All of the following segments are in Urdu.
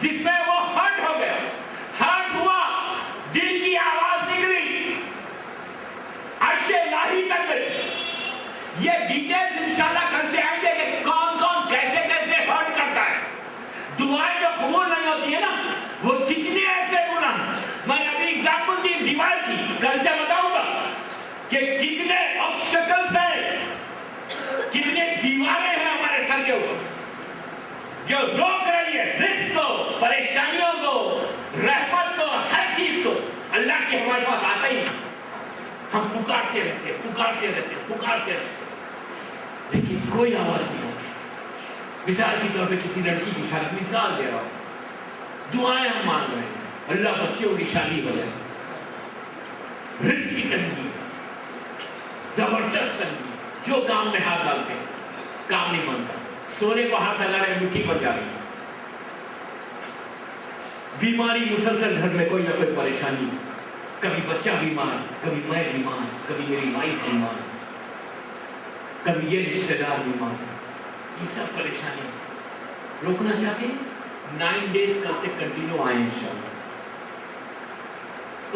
جس میں وہ ہرٹ ہو گیا، ہرٹ ہوا، دل کی آواز نکلی، عرش الہی تک گئی۔ یہ ڈیٹیلز انشاءاللہ کل سے آئیں گے کہ کون کون کیسے کیسے ہرٹ کرتا ہے۔ دعائیں جو قبول نہیں ہوتی ہے نا، وہ کتنے ایسے گناہ ہیں۔ میں نے ابھی ایگزامپل دی دیوار کی، کل سے بتاؤں گا کہ کتنے آبسٹیکلز ہیں، کتنے دیواریں ہیں ہمارے سر کے اوپر جو روک رہی ہے رزق کو، پریشانیوں کو، رحمت کو، ہر چیز کو۔ اللہ کی ہمارے پاس آتا ہی نہیں، ہم پکارتے رہتے پکارتے رہتے پکارتے رہتے، لیکن کوئی آواز نہیں ہوتی۔ مثال کے طور پہ کسی لڑکی کی شادی، مثال دے رہا ہوں، دعائیں ہم مانگ رہے ہیں، اللہ بچیوں کی شادی ہو جائے، رزق کی تنگی، زبردست تنگی، جو کام میں ہاتھ ڈالتے ہیں کام نہیں بنتا، سونے کو ہاتھ لگا رہے مٹھی پر جا رہی ہے، بیماری مسلسل، گھر میں کوئی نہ کوئی پریشانی، کبھی بچہ بیمار، کبھی میں بیمار، کبھی میری وائف بیمار، کبھی یہ رشتہ دار بیمار، یہ سب پریشانی روکنا چاہتے ہیں۔ 9 days کل سے کنٹینیو آئیں انشاءاللہ۔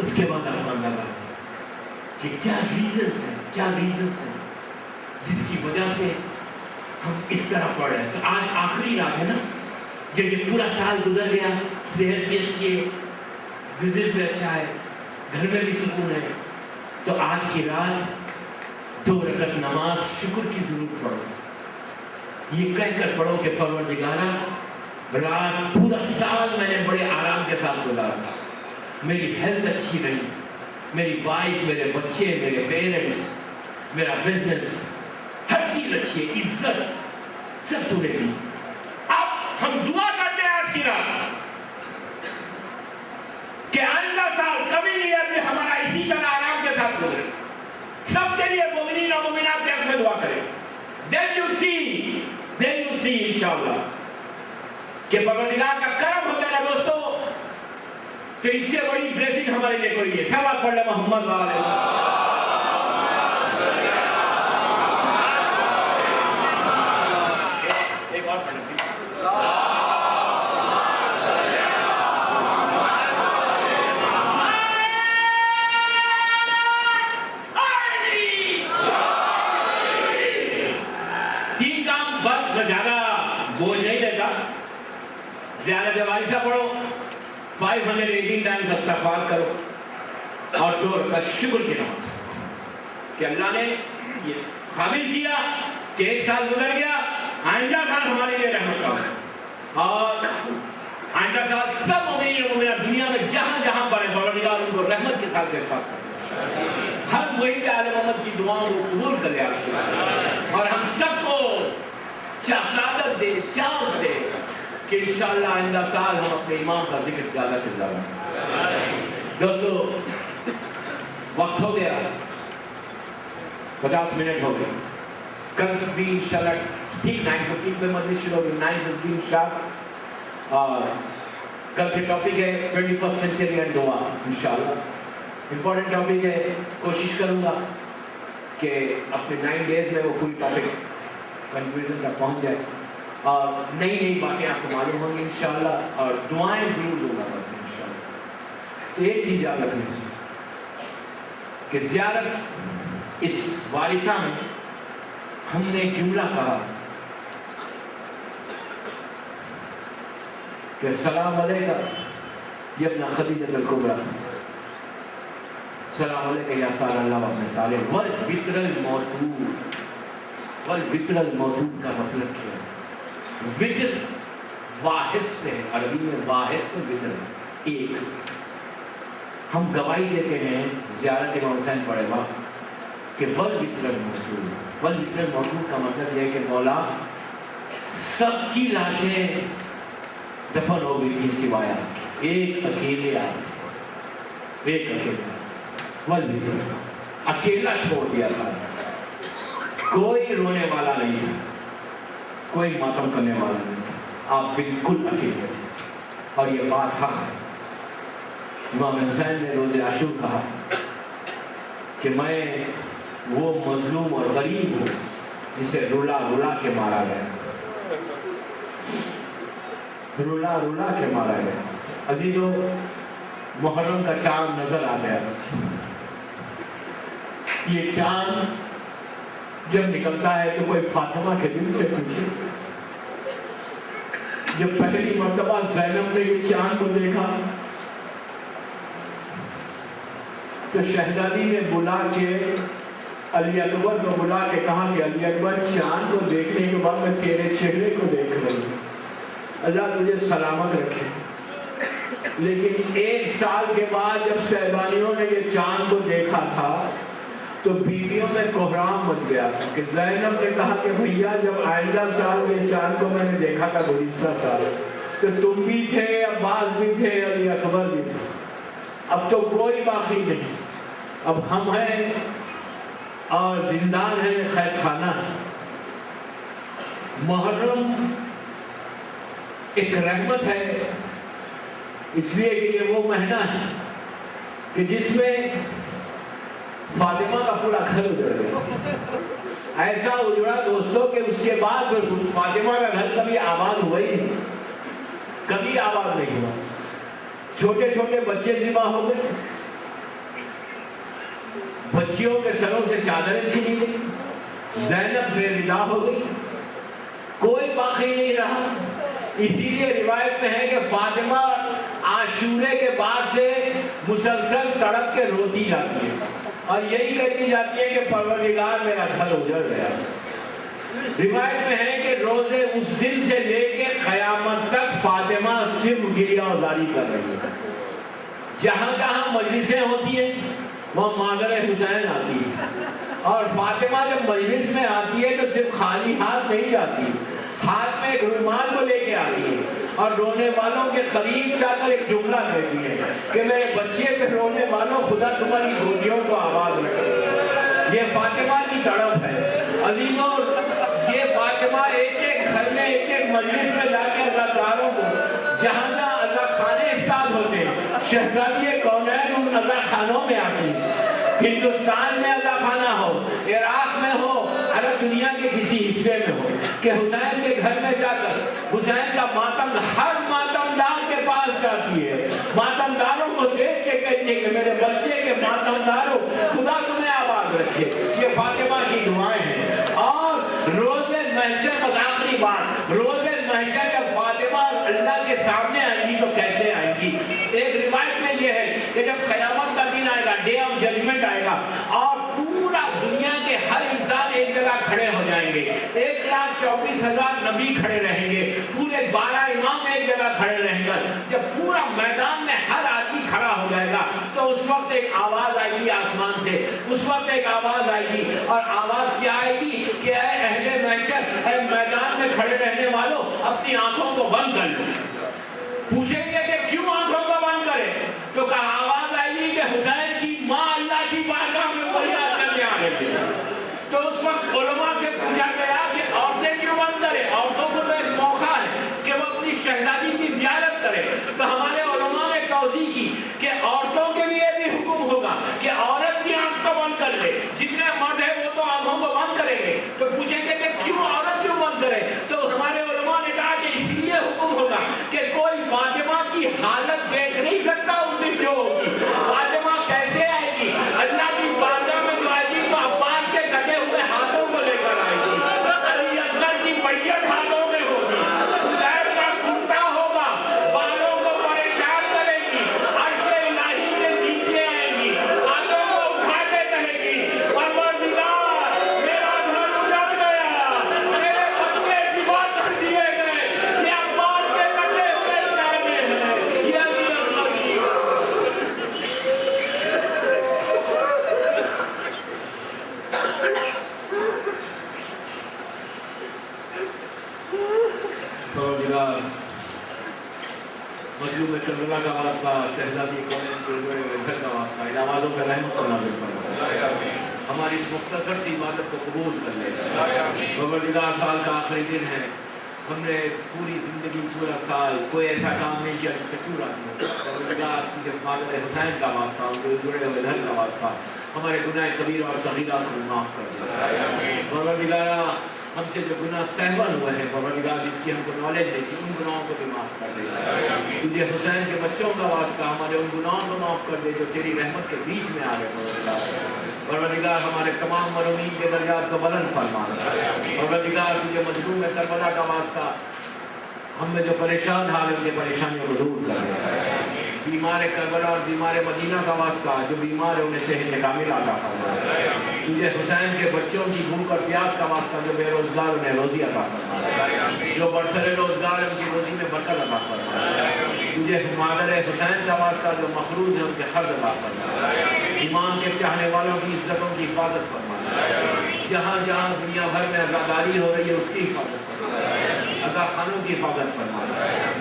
اس کے بعد آپ اندازہ لگائیں کہ کیا ریزنز ہیں جس کی وجہ سے ہم اس طرح پڑھ رہے ہیں۔ تو آج آخری رات ہے نا، جب یہ پورا سال گزر گیا، صحت بھی اچھی ہے، بزنس بھی اچھا ہے، گھر میں بھی سکون ہے، تو آج کی رات 2 رکعت نماز شکر کی ضرور پڑھو۔ یہ کہہ کر پڑھو کہ پروردگارہ، رات پورا سال میں نے بڑے آرام کے ساتھ گزارا، میری ہیلتھ اچھی رہی، میری وائف، میرے بچے، میرے پیرنٹس، میرا بزنس، ہر چیز اچھی ہے، عزت سب تو نے دی۔ اب ہم دعا کرتے ہیں آج کی رات کہ آئندہ سال کبھی نہیں بھی ہمارا اسی طرح آرام کے ساتھ گزرے۔ سب کے لیے مومنین اور مومنات کے حق میں دعا کریں۔ Then you see انشاءاللہ کہ پروردگار کا کرم ہوتا ہے نا دوستو، تو اس سے بڑی بلیسنگ ہمارے لیے کوئی ہے۔ سب پڑھ لیں محمد والے۔ ایک اور پڑھ لیں۔ تین کام بس، زیادہ بوجھ نہیں دیتا، زیادہ جوارثہ پڑھو، 518 ٹائمز استغفار کرو، اور 2 رکعت شکر کی نماز کہ اللہ نے یہ قابل کیا کہ 1 سال گزر گیا، آئندہ سال ہمارے لیے رحمت کا، اور آئندہ سال سب مومنین و مومنات دنیا میں جہاں جہاں پر پروردگار ان کو رحمت کے ساتھ ارفاق کرے، ہر محب آل محمد کی دعاؤں کو قبول کرے آپ سے، اور ہم سب کو سعادت دے، چانس دے کہ انشاءاللہ آئندہ سال ہم اپنے امام کا ذکر زیادہ سے زیادہ کریں۔ دوستو وقت ہو گیا، 50 منٹ ہو گئے، کل بھی انشاءاللہ ٹھیک 9:15 پہ مجلس شروع ہوگی، 9:15 شارپ، اور کل سے ٹاپک ہے 21st سینچری اینڈ دعا انشاءاللہ۔ امپورٹنٹ ٹاپک ہے، کوشش کروں گا کہ اپنے 9 days میں وہ پوری ٹاپک کنکلوژن تک پہنچ جائے، اور نئی باتیں آپ کو معلوم ہوں گی انشاءاللہ، اور دعائیں ضرور دوں گا بس انشاءاللہ۔ ایک چیز یاد رکھنی ہے کہ زیارت اس وارثہ میں ہم نے جملہ کہا کہ السلام علیکم یا ابن خدیجہ الکبریٰ، السلام علیکم یا سال اللہ و ابن صالح، والوتر الموتور۔ والوتر الموتور کا مطلب کیا ہے؟ وتر واحد سے، عربی میں واحد سے وتر ایک۔ ہم گواہی دیتے ہیں زیارت امام حسین پڑھے گا کہ والوتر الموتور، والوتر الموتور کا مطلب یہ ہے کہ مولا سب کی لاشیں دفن ہو گئی تھی سوائے ایک اکیلے آدمی، ایک اکیلا، والوتر اکیلا چھوڑ دیا تھا، کوئی رونے والا نہیں تھا، کوئی ماتم کرنے والا نہیں تھا، آپ بالکل اکیلے تھے، اور یہ بات حق ہے۔ امام حسین نے روز عاشور کہا کہ میں وہ مظلوم اور غریب ہوں جسے رلا رلا کے مارا گیا، رولا رولا کے مارا گیا. عزیزو محرم کا چاند نظر آ گیا. یہ چاند جب نکلتا ہے تو کوئی فاطمہ کے دل سے پوچھے. جب پہلی مرتبہ زینب نے یہ چاند کو دیکھا تو شہزادی نے بلا کے علی اکبر کو بلا کے کہا کہ علی اکبر چاند کو دیکھنے کے بعد میں تیرے چہرے کو دیکھ رہی ہوں, اللہ تجھے سلامت رکھے. لیکن 1 سال کے بعد جب صاحبانیوں نے یہ چاند کو دیکھا تھا تو بیویوں میں کوہرام مچ گیا کہ زینب نے کہا کہ بھیا جب آئندہ سال یہ چاند کو میں نے دیکھا تھا گزشتہ سال تو تم بھی تھے, عباس بھی تھے, علی اکبر بھی تھے, اب تو کوئی باقی نہیں, اب ہم ہیں اور زندان ہے, قید خانہ ہے. محرم ایک رحمت ہے اس لیے کہ یہ وہ مہینہ ہے کہ جس میں فاطمہ کا پورا گھر اجڑ گیا. ایسا اجڑا دوستوں کہ اس کے بعد فاطمہ کا گھر کبھی آباد ہوا ہی نہیں, کبھی آباد نہیں ہوا. چھوٹے چھوٹے بچے ذبح ہو گئے, بچیوں کے سروں سے چادریں چھینی گئی, زینب بے ردا ہو گئی, کوئی باقی نہیں رہا. اسی لیے روایت میں ہے کہ فاطمہ عاشورے کے بعد سے مسلسل تڑپ کے روتی جاتی ہے اور یہی کہتی جاتی ہے کہ پروردگار میرا گھر اجڑ گیا. روایت میں ہے کہ روزے اس دن سے لے کے قیامت تک فاطمہ صرف گریہ وزاری کر رہی ہے. جہاں جہاں مجلسیں ہوتی ہیں وہاں مادر حسین آتی ہے اور فاطمہ جب مجلس میں آتی ہے تو صرف خالی ہاتھ نہیں جاتی, ہاتھ میں ایک رومال کو لے کے آتی ہے اور رونے والوں کے قریب جا کر ایک جملہ کہتی ہے کہ میرے بچے پہ رونے والوں خدا تمہاری گودیوں کو آواز رکھے. یہ فاطمہ کی تڑپ ہے عزیزوں. یہ فاطمہ ایک ایک گھر میں ایک ایک مجلس میں جا کے اداکاروں کو جہاں جہاں اداخانے استاد ہوتے ہیں, شہزادی کونین ان اداخانوں میں آتی ہیں. ہندوستان میں اداخانہ ہو, عراق میں ہو, عرب دنیا کے کسی حصے میں ہو, کہ حسین کے گھر میں جا کر حسین کا ماتم ہر ماتمدار کے پاس جاتی ہے, ماتمداروں کو دیکھ کے کہتی ہے کہ میرے بچے کے ماتمداروں خدا تمہیں آباد رکھے. یہ فاطمہ کی دعائیں ہیں. اور روزے محشر, بس آخری بات, روزے محشر جب فاطمہ اللہ کے سامنے آئیں گی تو کیسے آئیں گی. ایک روایت میں یہ ہے کہ جب قیامت کا دن آئے گا, ڈے آف ججمنٹ آئے گا اور پورا دنیا کے ہر انسان ایک جگہ کھڑے ہو جائیں گے, 1,24,000 نبی کھڑے رہیں گے, پورے 12 امام ایک جگہ کھڑے رہیں گے. جب پورا میدان میں ہر آدمی کھڑا ہو جائے گا تو اس وقت ایک آواز آئے گی آسمان سے, اس وقت ایک آواز آئے گی اور آواز کیا آئے گی کہ اے اہل محشر, اے میدان میں کھڑے رہنے والوں, اپنی آنکھوں کو بند کر لو. پوچھیں گے کہ کیوں آنکھوں کو بند کرے, تو کہا آواز آئے گی کہ حسین کی ماں اللہ کی بارگاہ میں فریاد کرنے آ رہے تھے. تو اس وقت علماء سے پوچھا گیا کہ عورتیں کیوں بند کرے, عورتوں کو تو ایک موقع ہے کہ وہ اپنی شہزادی کی زیارت کرے. تو ہمارے علماء نے توضیح کی کہ عورتوں کے لیے بھی حکم ہوگا کہ عورت کی آنکھ کو بند کر لے, جتنے مرد ہیں وہ تو آنکھوں کو بند کریں گے. تو پوچھیں گے کہ کیوں عورت کیوں بند کرے, تو ہمارے علماء نے کہا کہ اس لیے حکم ہوگا کہ کوئی فاطمہ کی حالت دیکھ نہیں سکتا اس دن جو ہوگی. فاطمہ کیسے آئے گی, اللہ کی بارگاہ میں جو آئے گی تو عباس کے کٹے ہوئے ہاتھوں کو لے کر آئے گی, علی اصغر کی میت ہاتھوں میں ہوگی, حسین کا کرتا ہوگا, بالوں کو پریشان کرے گی, عرش الہی کے نیچے آئے گی, ہاتھوں کو اٹھا کے کہے گی پروردگار میرا گھر اجڑ گیا, میرے بچے ذبح کر دیے گئے, یہ عباس کے کٹے ہوئے سامنے ہیں, یہ علی اصغر کی. پروردگار مظلوم کربلا کا واسطہ, شہزادی کونین کے اجڑے ہوئے گھر کا واسطہ, ان آوازوں کا رحمت کو نازل فرما. ہماری اس مختصر سی عبادت کو قبول کر لے. پروردگار سال کا آخری دن ہے, ہم نے پوری زندگی پورا سال کوئی ایسا کام نہیں کیا جس سے پورا نہیں ہوتا. پروردگار کی مادر حسین کا واسطہ, ان کے جڑے ہوئے گھر کا واسطہ, ہمارے گناہ کبیرہ اور صغیرہ کو معاف کر دے. پروردگار ہم سے جو گناہ سہون ہوئے ہیں پروردگار جس کی ہم کو نالج ہے کہ ان گناہوں کو بھی معاف کر دے. تجھے حسین کے بچوں کا واسطہ ہمارے ان گناہوں کو معاف کر دے جو تیری رحمت کے بیچ میں آ گئے. پروردگار ہمارے تمام مرحومین کے درجات کو بلند فرما. پروردگار تجھے مظلوم کربلا کا واسطہ ہم میں جو پریشان حال ہے ان کی پریشانیوں کو دور کر دے. بیمار کربلا اور بیمار مدینہ کا واسطہ جو بیمار ہے انہیں صحت کامل عطا فرما. تجھے حسین کے بچوں کی بھوک اور پیاس کا واسطہ جو بے روزگار انہیں روزی عطا فرما. جو برسر روزگار ان کی روزی میں برکت عطا فرما. تجھے مادر حسین کا واسطہ جو مخروض ہے ان کے قرض عطا فرما. ایمان کے چاہنے والوں کی عزتوں کی حفاظت فرما. جہاں جہاں دنیا بھر میں عزاداری ہو رہی ہے اس کی حفاظت فرما. عزا خانوں کی حفاظت فرما.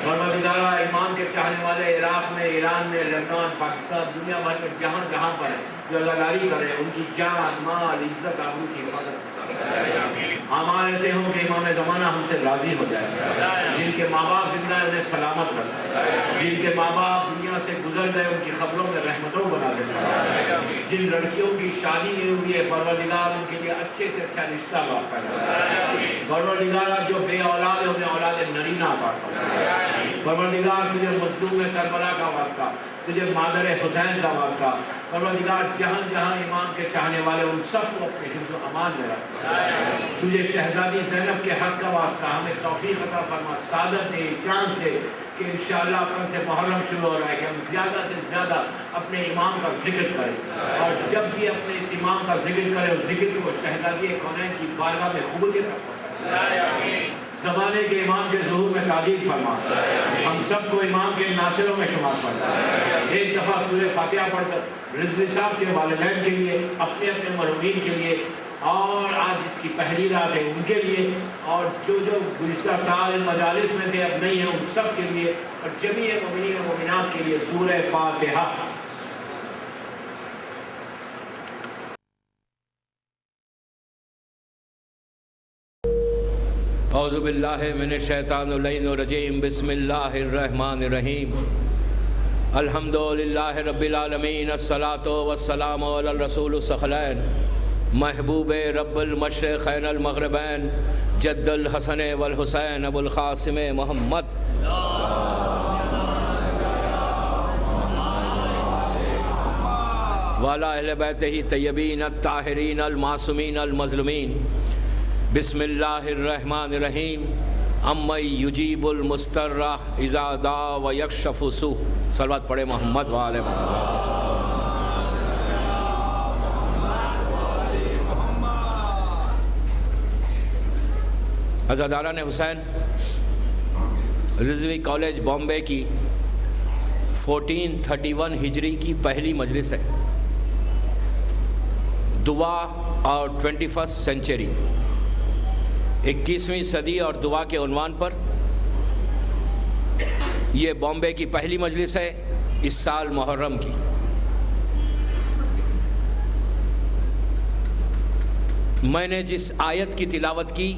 پروردگارہ ایمان کے چاہنے والے عراق میں، ایران میں، لبنان، پاکستان، دنیا بھر میں جہاں جہاں پر جو عزاداری کر رہے ہیں ان کی جان، مال، عزت، آبرو کی حفاظت فرما. ہمارے ایسے ہوں کہ امام زمانہ ہم سے راضی ہو جائے. جن کے ماں باپ زندہ ہیں انہیں سلامت رکھتا. جن کے ماں باپ دنیا سے گزر گئے ان کی خبروں میں رحمتوں بنا دیتا. جن لڑکیوں کی شادی نہیں ہوئی ہے پروردگار ان کے لیے اچھے سے اچھا رشتہ واقع کرے. پروردگار جو بے اولاد ہے انہیں اولاد نرینہ عطا فرما. پروردگار تجھے مظلوم کربلا کا واسطہ، تجھے مادر حسین کا واسطہ، پروردگار جہاں جہاں امام کے چاہنے والے ان سب کو اپنے حفظ و امان میں رکھ. تجھے شہزادی زینب کے حق کا واسطہ ہمیں توفیق عطا فرما، سعادت دے، چانس دے کہ انشاءاللہ اپن سے محرم شروع ہو رہا ہے کہ ہم زیادہ سے زیادہ اپنے امام کا ذکر کریں. اور جب بھی اپنے اس امام کا ذکر کریں اس ذکر کو شہزادی کونین کی بارگاہ میں قبولیت رکھیں. زمانے کے امام کے ظہور میں تعدیل فرما. ہم سب کو امام کے ناصروں میں شمار فرما. ایک دفعہ سورہ فاتحہ پڑھ کر رضوی صاحب کے والدین کے لیے، اپنے اپنے مرحومین کے لیے، اور آج اس کی پہلی رات ہے ان کے لیے، اور جو جو گزشتہ سال مجالس میں تھے اب نہیں ہیں ان سب کے لیے، اور جمیع مومنین و مومنات کے لیے سورہ فاتحہ. اعوذ باللہ من الشیطان اللعین الرجیم. بسم اللہ الرحمن الرحیم. الحمد للہ رب العالمین. الصلاۃ والسلام علی الرسول الثقلین محبوب رب المشرقین المغربین جد الحسن والحسین ابو القاسم محمد. وعلی اہل بیتہ طیبین الطاہرین المعصومین المظلومین. بسم اللہ الرحمن الرحیم. اَمَّن یجیب المضطر اذا دعا ویکشف السوء. صلوات پڑھے محمد وآل محمد. عزاداران حسین، رضوی کالج بامبے کی 1431 ہجری کی پہلی مجلس ہے. دعا اور 21 سینچری، 21ویں صدی اور دعا کے عنوان پر یہ بامبے کی پہلی مجلس ہے اس سال محرم کی. میں نے جس آیت کی تلاوت کی،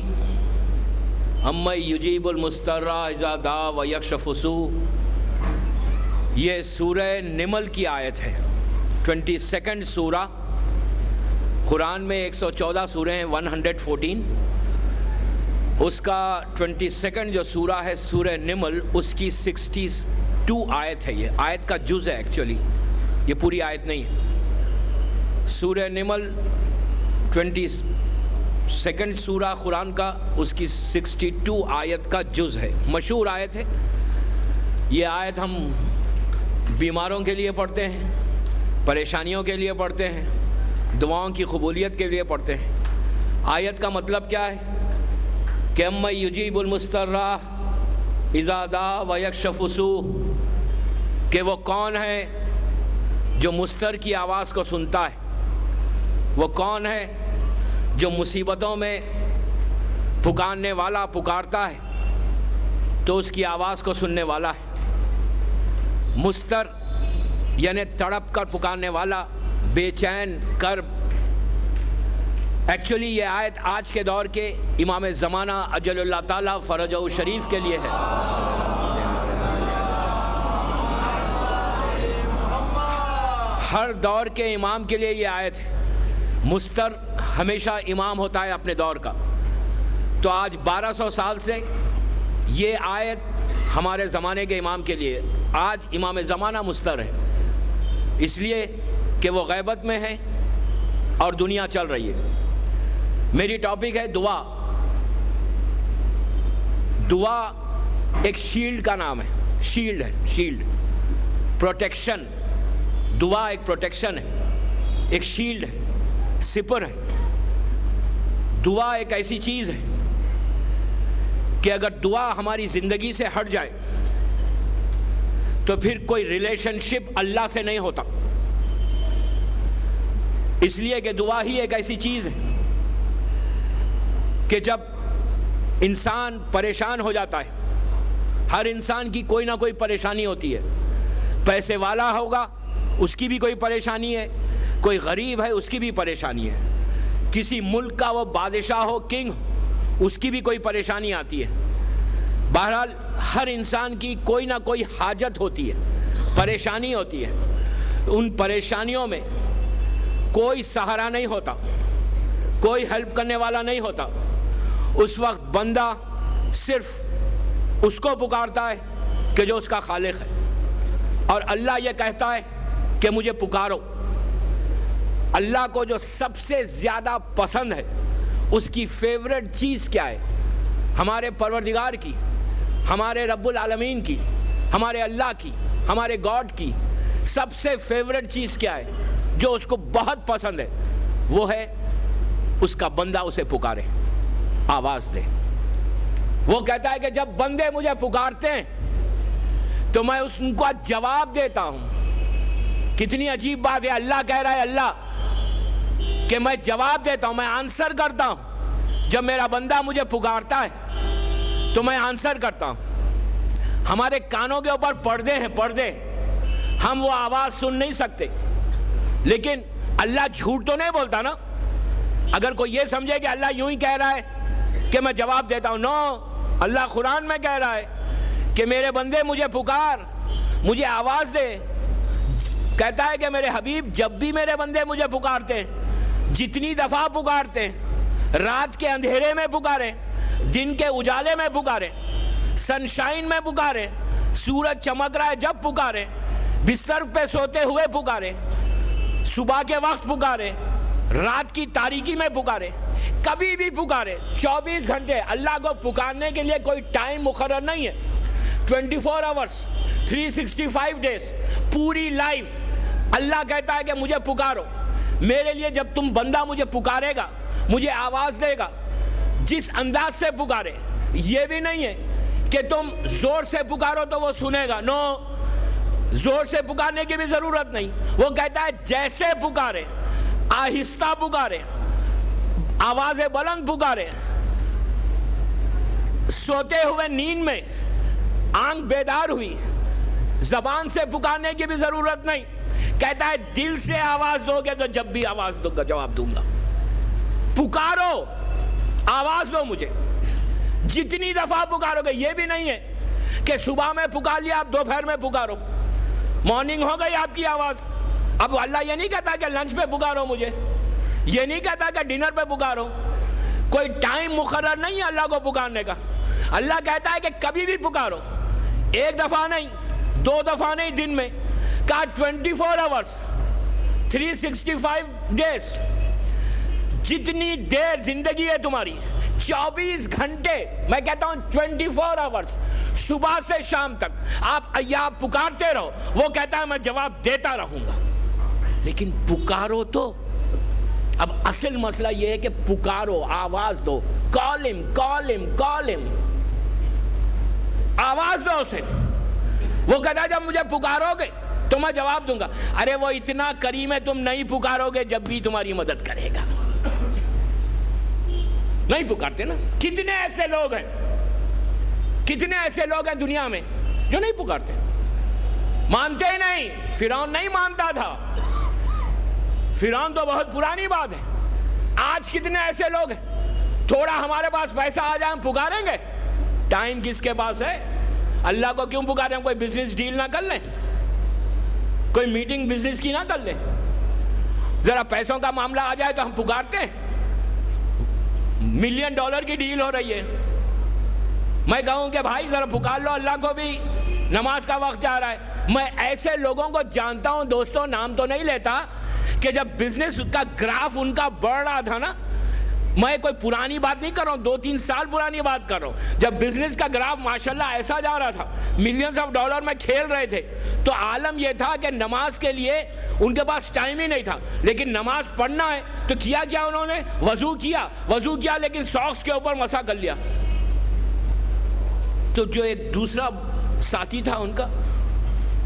اَمَّن یجیب المضطر اذا دعا ویکشف السوء، یہ سورہ نمل کی آیت ہے. 22 سورہ. قرآن میں 114 سورے ہیں، 114. اس کا 22 جو سورہ ہے سورہ نمل، اس کی 62 آیت ہے. یہ آیت کا جز ہے ایکچولی، یہ پوری آیت نہیں ہے. سورہ نمل 22 سورہ قرآن کا، اس کی 62 آیت کا جز ہے. مشہور آیت ہے. یہ آیت ہم بیماروں کے لیے پڑھتے ہیں، پریشانیوں کے لیے پڑھتے ہیں، دعاؤں کی قبولیت کے لیے پڑھتے ہیں. آیت کا مطلب کیا ہے کہ اَمَّن یجیب المضطر اذا دعا ویکشف السوء، کہ وہ کون ہے جو مضطر کی آواز کو سنتا ہے، وہ کون ہے جو مصیبتوں میں پکارنے والا پکارتا ہے تو اس کی آواز کو سننے والا ہے. مضطر یعنی تڑپ کر پکارنے والا، بے چین، کرب. ایکچولی یہ آیت آج کے دور کے امام زمانہ اجل اللہ تعالیٰ فرجہ شریف کے لیے ہے. ہر دور کے امام کے لیے یہ آیت ہے. مضطر ہمیشہ امام ہوتا ہے اپنے دور کا. تو آج 1200 سال سے یہ آیت ہمارے زمانے کے امام کے لیے، آج امام زمانہ مستر ہے، اس لیے کہ وہ غیبت میں ہے اور دنیا چل رہی ہے۔ میری ٹاپک ہے دعا۔ دعا ایک شیلڈ کا نام ہے، شیلڈ ہے، شیلڈ، پروٹیکشن۔ دعا ایک پروٹیکشن ہے، ایک شیلڈ ہے، سپر ہے۔ دعا ایک ایسی چیز ہے کہ اگر دعا ہماری زندگی سے ہٹ جائے تو پھر کوئی ریلیشن شپ اللہ سے نہیں ہوتا، اس لیے کہ دعا ہی ایک ایسی چیز ہے کہ جب انسان پریشان ہو جاتا ہے، ہر انسان کی کوئی نہ کوئی پریشانی ہوتی ہے، پیسے والا ہوگا اس کی بھی کوئی پریشانی ہے، کوئی غریب ہے اس کی بھی پریشانی ہے، کسی ملک کا وہ بادشاہ ہو، کنگ، اس کی بھی کوئی پریشانی آتی ہے۔ بہرحال ہر انسان کی کوئی نہ کوئی حاجت ہوتی ہے، پریشانی ہوتی ہے۔ ان پریشانیوں میں کوئی سہارا نہیں ہوتا، کوئی ہیلپ کرنے والا نہیں ہوتا۔ اس وقت بندہ صرف اس کو پکارتا ہے کہ جو اس کا خالق ہے، اور اللہ یہ کہتا ہے کہ مجھے پکارو۔ اللہ کو جو سب سے زیادہ پسند ہے، اس کی فیوریٹ چیز کیا ہے؟ ہمارے پروردگار کی، ہمارے رب العالمین کی، ہمارے اللہ کی، ہمارے گاڈ کی سب سے فیوریٹ چیز کیا ہے جو اس کو بہت پسند ہے؟ وہ ہے اس کا بندہ اسے پکارے، آواز دے۔ وہ کہتا ہے کہ جب بندے مجھے پکارتے ہیں تو میں ان کو جواب دیتا ہوں۔ کتنی عجیب بات ہے، اللہ کہہ رہا ہے، اللہ کہ میں جواب دیتا ہوں، میں آنسر کرتا ہوں۔ جب میرا بندہ مجھے پکارتا ہے تو میں آنسر کرتا ہوں۔ ہمارے کانوں کے اوپر پردے ہیں، پردے، ہم وہ آواز سن نہیں سکتے، لیکن اللہ جھوٹ تو نہیں بولتا نا۔ اگر کوئی یہ سمجھے کہ اللہ یوں ہی کہہ رہا ہے کہ میں جواب دیتا ہوں، نو، اللہ قرآن میں کہہ رہا ہے کہ میرے بندے مجھے پکار، مجھے آواز دے۔ کہتا ہے کہ میرے حبیب جب بھی میرے بندے مجھے پکارتے ہیں، جتنی دفعہ پکارتے ہیں، رات کے اندھیرے میں پکاریں، دن کے اجالے میں پکاریں، سنشائن میں پکاریں، سورج چمک رہا ہے جب پکاریں، بستر پہ سوتے ہوئے پکاریں، صبح کے وقت پکاریں، رات کی تاریکی میں پکاریں، کبھی بھی پکاریں۔ 24 گھنٹے اللہ کو پکارنے کے لیے کوئی ٹائم مقرر نہیں ہے۔ 24 آورس، 365 ڈیز، پوری لائف اللہ کہتا ہے کہ مجھے پکارو میرے لیے۔ جب تم بندہ مجھے پکارے گا، مجھے آواز دے گا، جس انداز سے پکارے، یہ بھی نہیں ہے کہ تم زور سے پکارو تو وہ سنے گا، نو، زور سے پکارنے کی بھی ضرورت نہیں۔ وہ کہتا ہے جیسے پکارے، آہستہ پکارے، آواز بلند پکارے، سوتے ہوئے نیند میں، آنکھ بیدار ہوئی، زبان سے پکارنے کی بھی ضرورت نہیں۔ کہتا ہے دل سے آواز دو گے تو جب بھی آواز دوں گا، جواب دوں گا۔ پکارو، آواز دو مجھے، جتنی دفعہ پکارو گے۔ یہ بھی نہیں ہے کہ صبح میں پکار لیا، آپ دوپہر میں پکارو، مارننگ ہو گئی آپ کی آواز۔ اب اللہ یہ نہیں کہتا کہ لنچ پہ پکارو مجھے، یہ نہیں کہتا کہ ڈنر پہ پکارو۔ کوئی ٹائم مقرر نہیں ہے اللہ کو پکارنے کا۔ اللہ کہتا ہے کہ کبھی بھی پکارو، ایک دفعہ نہیں، 2 دفعہ نہیں دن میں، کہا 24 آورس، 365 ڈیز، جتنی دیر زندگی ہے تمہاری، 24 گھنٹے، میں کہتا ہوں 24 آورس، صبح سے شام تک آپ پکارتے رہو۔ وہ کہتا ہے میں جواب دیتا رہوں گا، لیکن پکارو تو۔ اب اصل مسئلہ یہ ہے کہ پکارو، آواز دو، کال ہم، کال ہم، کال ہم، آواز دو اسے۔ وہ کہتا ہے جب مجھے پکارو گے تو میں جواب دوں گا۔ ارے وہ اتنا کریم ہے، تم نہیں پکارو گے جب بھی تمہاری مدد کرے گا۔ نہیں پکارتے نا۔ کتنے ایسے لوگ ہیں، کتنے ایسے لوگ ہیں دنیا میں جو نہیں پکارتے، مانتے ہی نہیں۔ فرعون نہیں مانتا تھا، فرعون تو بہت پرانی بات ہے۔ آج کتنے ایسے لوگ ہیں، تھوڑا ہمارے پاس پیسہ آ جائے ہم پکاریں گے۔ ٹائم کس کے پاس ہے؟ اللہ کو کیوں پکاریں؟ کوئی بزنس ڈیل نہ کر لیں، کوئی میٹنگ بزنس کی نہ کر لیں، ذرا پیسوں کا معاملہ آ جائے تو ہم پکارتے ہیں۔ ملین ڈالر کی ڈیل ہو رہی ہے. میں کہوں کہ بھائی ذرا پکار لو اللہ کو بھی, نماز کا وقت جا رہا ہے. میں ایسے لوگوں کو جانتا ہوں دوستوں, نام تو نہیں لیتا, کہ جب بزنس کا گراف ان کا بڑھ رہا تھا نا, میں کوئی پرانی بات نہیں کر رہا ہوں, 2-3 سال پرانی بات کر رہا ہوں, جب بزنس کا گراف ماشاءاللہ ایسا جا رہا تھا, ملینز آف ڈالر میں کھیل رہے تھے, تو عالم یہ تھا کہ نماز کے لیے ان کے پاس ٹائم ہی نہیں تھا. لیکن نماز پڑھنا ہے تو کیا انہوں نے وضو کیا لیکن ساکس کے اوپر مسا کر لیا. تو جو ایک دوسرا ساتھی تھا ان کا,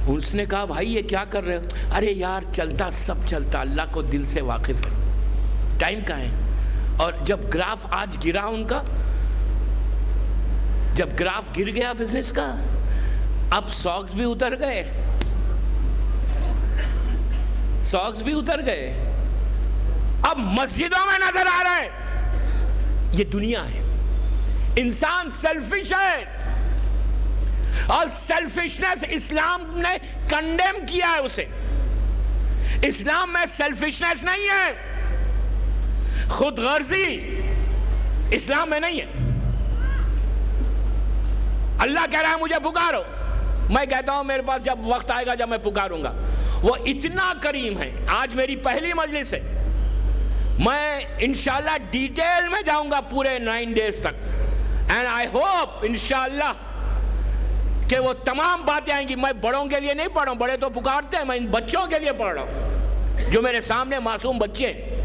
اس نے کہا بھائی یہ کیا کر رہے ہو؟ ارے یار چلتا سب چلتا, اللہ کو دل سے واقف ہے, ٹائم کا ہے. اور جب گراف آج گرا ان کا, جب گراف گر گیا بزنس کا, اب ساکس بھی اتر گئے, اب مسجدوں میں نظر آ رہا ہے. یہ دنیا ہے, انسان سیلفش ہے, اور سیلفشنس اسلام نے کنڈیم کیا ہے اسے. اسلام میں سیلفشنس نہیں ہے, خود غرضی اسلام میں نہیں ہے. اللہ کہہ رہا ہے مجھے پکارو, میں کہتا ہوں میرے پاس جب وقت آئے گا جب میں پکاروں گا. وہ اتنا کریم ہے. آج میری پہلی مجلس ہے, میں انشاءاللہ ڈیٹیل میں جاؤں گا پورے 9 days تک, اینڈ آئی ہوپ انشاءاللہ کہ وہ تمام باتیں آئیں گی. میں بڑوں کے لیے نہیں پڑھ رہا ہوں, بڑے تو پکارتے ہیں, میں ان بچوں کے لیے پڑھ رہا ہوں جو میرے سامنے معصوم بچے ہیں,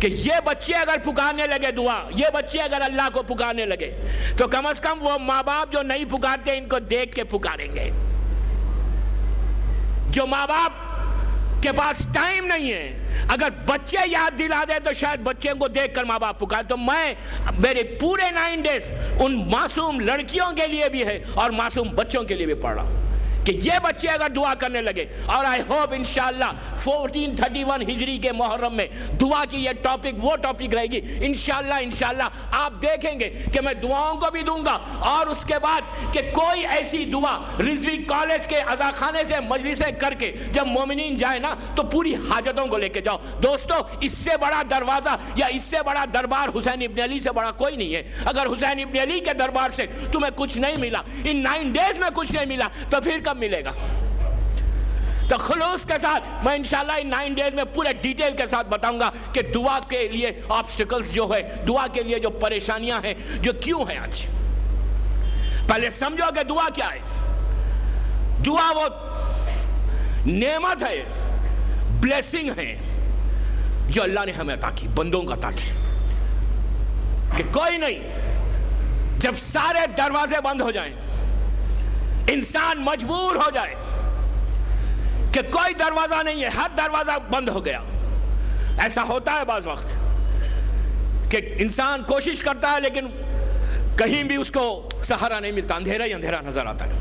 کہ یہ بچے اگر پکارنے لگے دعا, یہ بچے اگر اللہ کو پکارنے لگے, تو کم از کم وہ ماں باپ جو نہیں پکارتے ان کو دیکھ کے پکاریں گے. جو ماں باپ کے پاس ٹائم نہیں ہے, اگر بچے یاد دلا دے تو شاید بچے کو دیکھ کر ماں باپ پکارے. تو میں میرے پورے 9 days ان معصوم لڑکیوں کے لیے بھی ہے اور معصوم بچوں کے لیے بھی پڑھ رہا ہوں, کہ یہ بچے اگر دعا کرنے لگے, اور آئی ہوپ انشاءاللہ 1431 ہجری کے محرم میں دعا کی یہ ٹاپک وہ ٹاپک رہے گی انشاءاللہ. آپ دیکھیں گے کہ میں دعاؤں کو بھی دوں گا, اور اس کے بعد کہ کوئی ایسی دعا رضوی کالج کے عزاخانے سے مجلسیں کر کے جب مومنین جائے نا تو پوری حاجتوں کو لے کے جاؤ. دوستو اس سے بڑا دروازہ یا اس سے بڑا دربار حسین ابن علی سے بڑا کوئی نہیں ہے. اگر حسین ابن علی کے دربار سے تمہیں کچھ نہیں ملا, ان 9 days میں کچھ نہیں ملا, تو پھر کب ملے گا؟ تو خلوص کے ساتھ میں انشاءاللہ ان 9 days میں پورے ڈیٹیل کے ساتھ بتاؤں گا کہ دعا کے لیے آبسٹیکلز جو ہے, دعا کے لیے جو پریشانیاں ہیں, جو کیوں ہیں. آج پہلے سمجھو کہ دعا کیا ہے. دعا وہ نعمت ہے, بلیسنگ ہے جو اللہ نے ہمیں عطا کی, بندوں کا عطا کی, کہ کوئی نہیں, جب سارے دروازے بند ہو جائیں, انسان مجبور ہو جائے کہ کوئی دروازہ نہیں ہے, ہر دروازہ بند ہو گیا. ایسا ہوتا ہے بعض وقت کہ انسان کوشش کرتا ہے لیکن کہیں بھی اس کو سہارا نہیں ملتا, اندھیرا ہی اندھیرا نظر آتا ہے.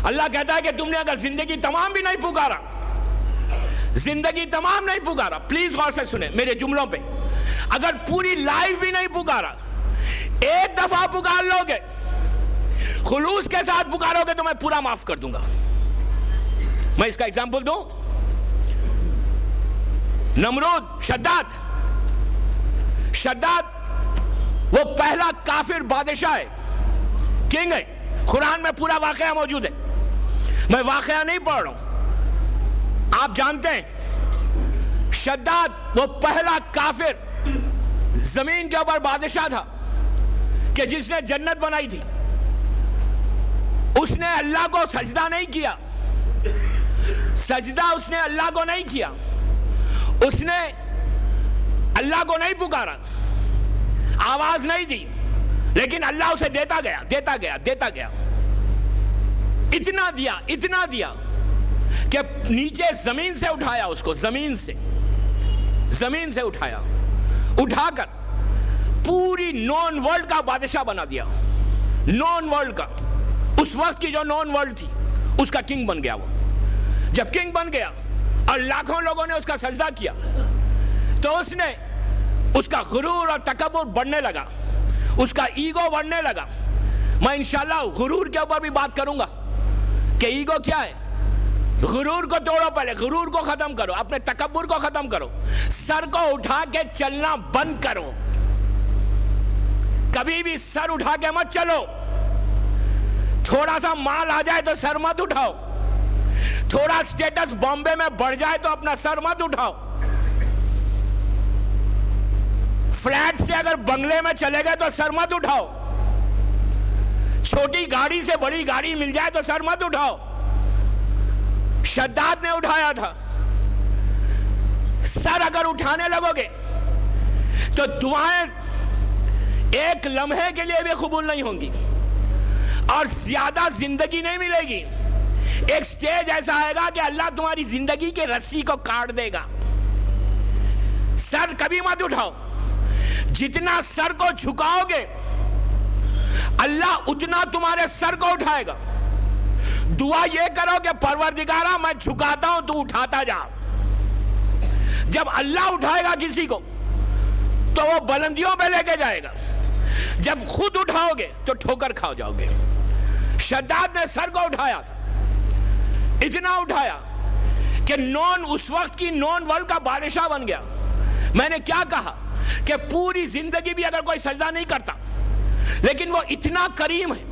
اللہ کہتا ہے کہ تم نے اگر زندگی تمام بھی نہیں پکارا, زندگی تمام نہیں پکارا, پلیز غور سے سنیں میرے جملوں پہ, اگر پوری لائف بھی نہیں پکارا, ایک دفعہ پکار لو گے, خلوص کے ساتھ پکارو گے تو میں پورا معاف کر دوں گا. میں اس کا ایگزامپل دوں, نمرود, شداد وہ پہلا کافر بادشاہ ہے, کنگ ہے, قرآن میں پورا واقعہ موجود ہے, میں واقعہ نہیں پڑھ رہا ہوں, آپ جانتے ہیں. شداد وہ پہلا کافر زمین کے اوپر بادشاہ تھا کہ جس نے جنت بنائی تھی. اس نے اللہ کو سجدہ نہیں کیا, سجدہ اس نے اللہ کو نہیں کیا, اس نے اللہ کو نہیں پکارا, آواز نہیں دی, لیکن اللہ اسے دیتا گیا, اتنا دیا کہ نیچے زمین سے اٹھایا اس کو, زمین سے اٹھا کر پوری نون ورلڈ کا بادشاہ بنا دیا. نون ورلڈ کا, اس وقت کی جو نون ورلڈ تھی اس کا کنگ بن گیا. وہ جب کنگ بن گیا اور لاکھوں لوگوں نے اس کا سجدہ کیا, تو اس نے اس کا غرور اور تکبر بڑھنے لگا, اس کا ایگو بڑھنے لگا. میں انشاءاللہ غرور کے اوپر بھی بات کروں گا کہ ایگو کیا ہے. غرور کو توڑو, پہلے غرور کو ختم کرو, اپنے تکبر کو ختم کرو, سر کو اٹھا کے چلنا بند کرو. کبھی بھی سر اٹھا کے مت چلو. تھوڑا سا مال آ جائے تو سر مت اٹھاؤ. تھوڑا سٹیٹس بامبے میں بڑھ جائے تو اپنا سر مت اٹھاؤ. فلیٹ سے اگر بنگلے میں چلے گئے تو سر مت اٹھاؤ. چھوٹی گاڑی سے بڑی گاڑی مل جائے تو سر مت اٹھاؤ. شداد نے اٹھایا تھا. سر اگر اٹھانے لگو گے تو دعائیں ایک لمحے کے لیے بھی قبول نہیں ہوں گی اور زیادہ زندگی نہیں ملے گی. ایک سٹیج ایسا آئے گا کہ اللہ تمہاری زندگی کے رسی کو کاٹ دے گا. سر کبھی مت اٹھاؤ. جتنا سر کو جھکاؤ گے اللہ اتنا تمہارے سر کو اٹھائے گا. دعا یہ کرو کہ پروردگارا میں جھکاتا ہوں تو اٹھاتا جا. جب اللہ اٹھائے گا کسی کو تو وہ بلندیوں پہ لے کے جائے گا. جب خود اٹھاؤ گے تو ٹھوکر کھاؤ جاؤ گے. شداد نے سر کو اٹھایا تھا. اتنا اٹھایا کہ اس وقت کی نون ورلڈ کا بادشاہ بن گیا. میں نے کیا کہا کہ پوری زندگی بھی اگر کوئی سجدہ نہیں کرتا لیکن وہ اتنا کریم ہے,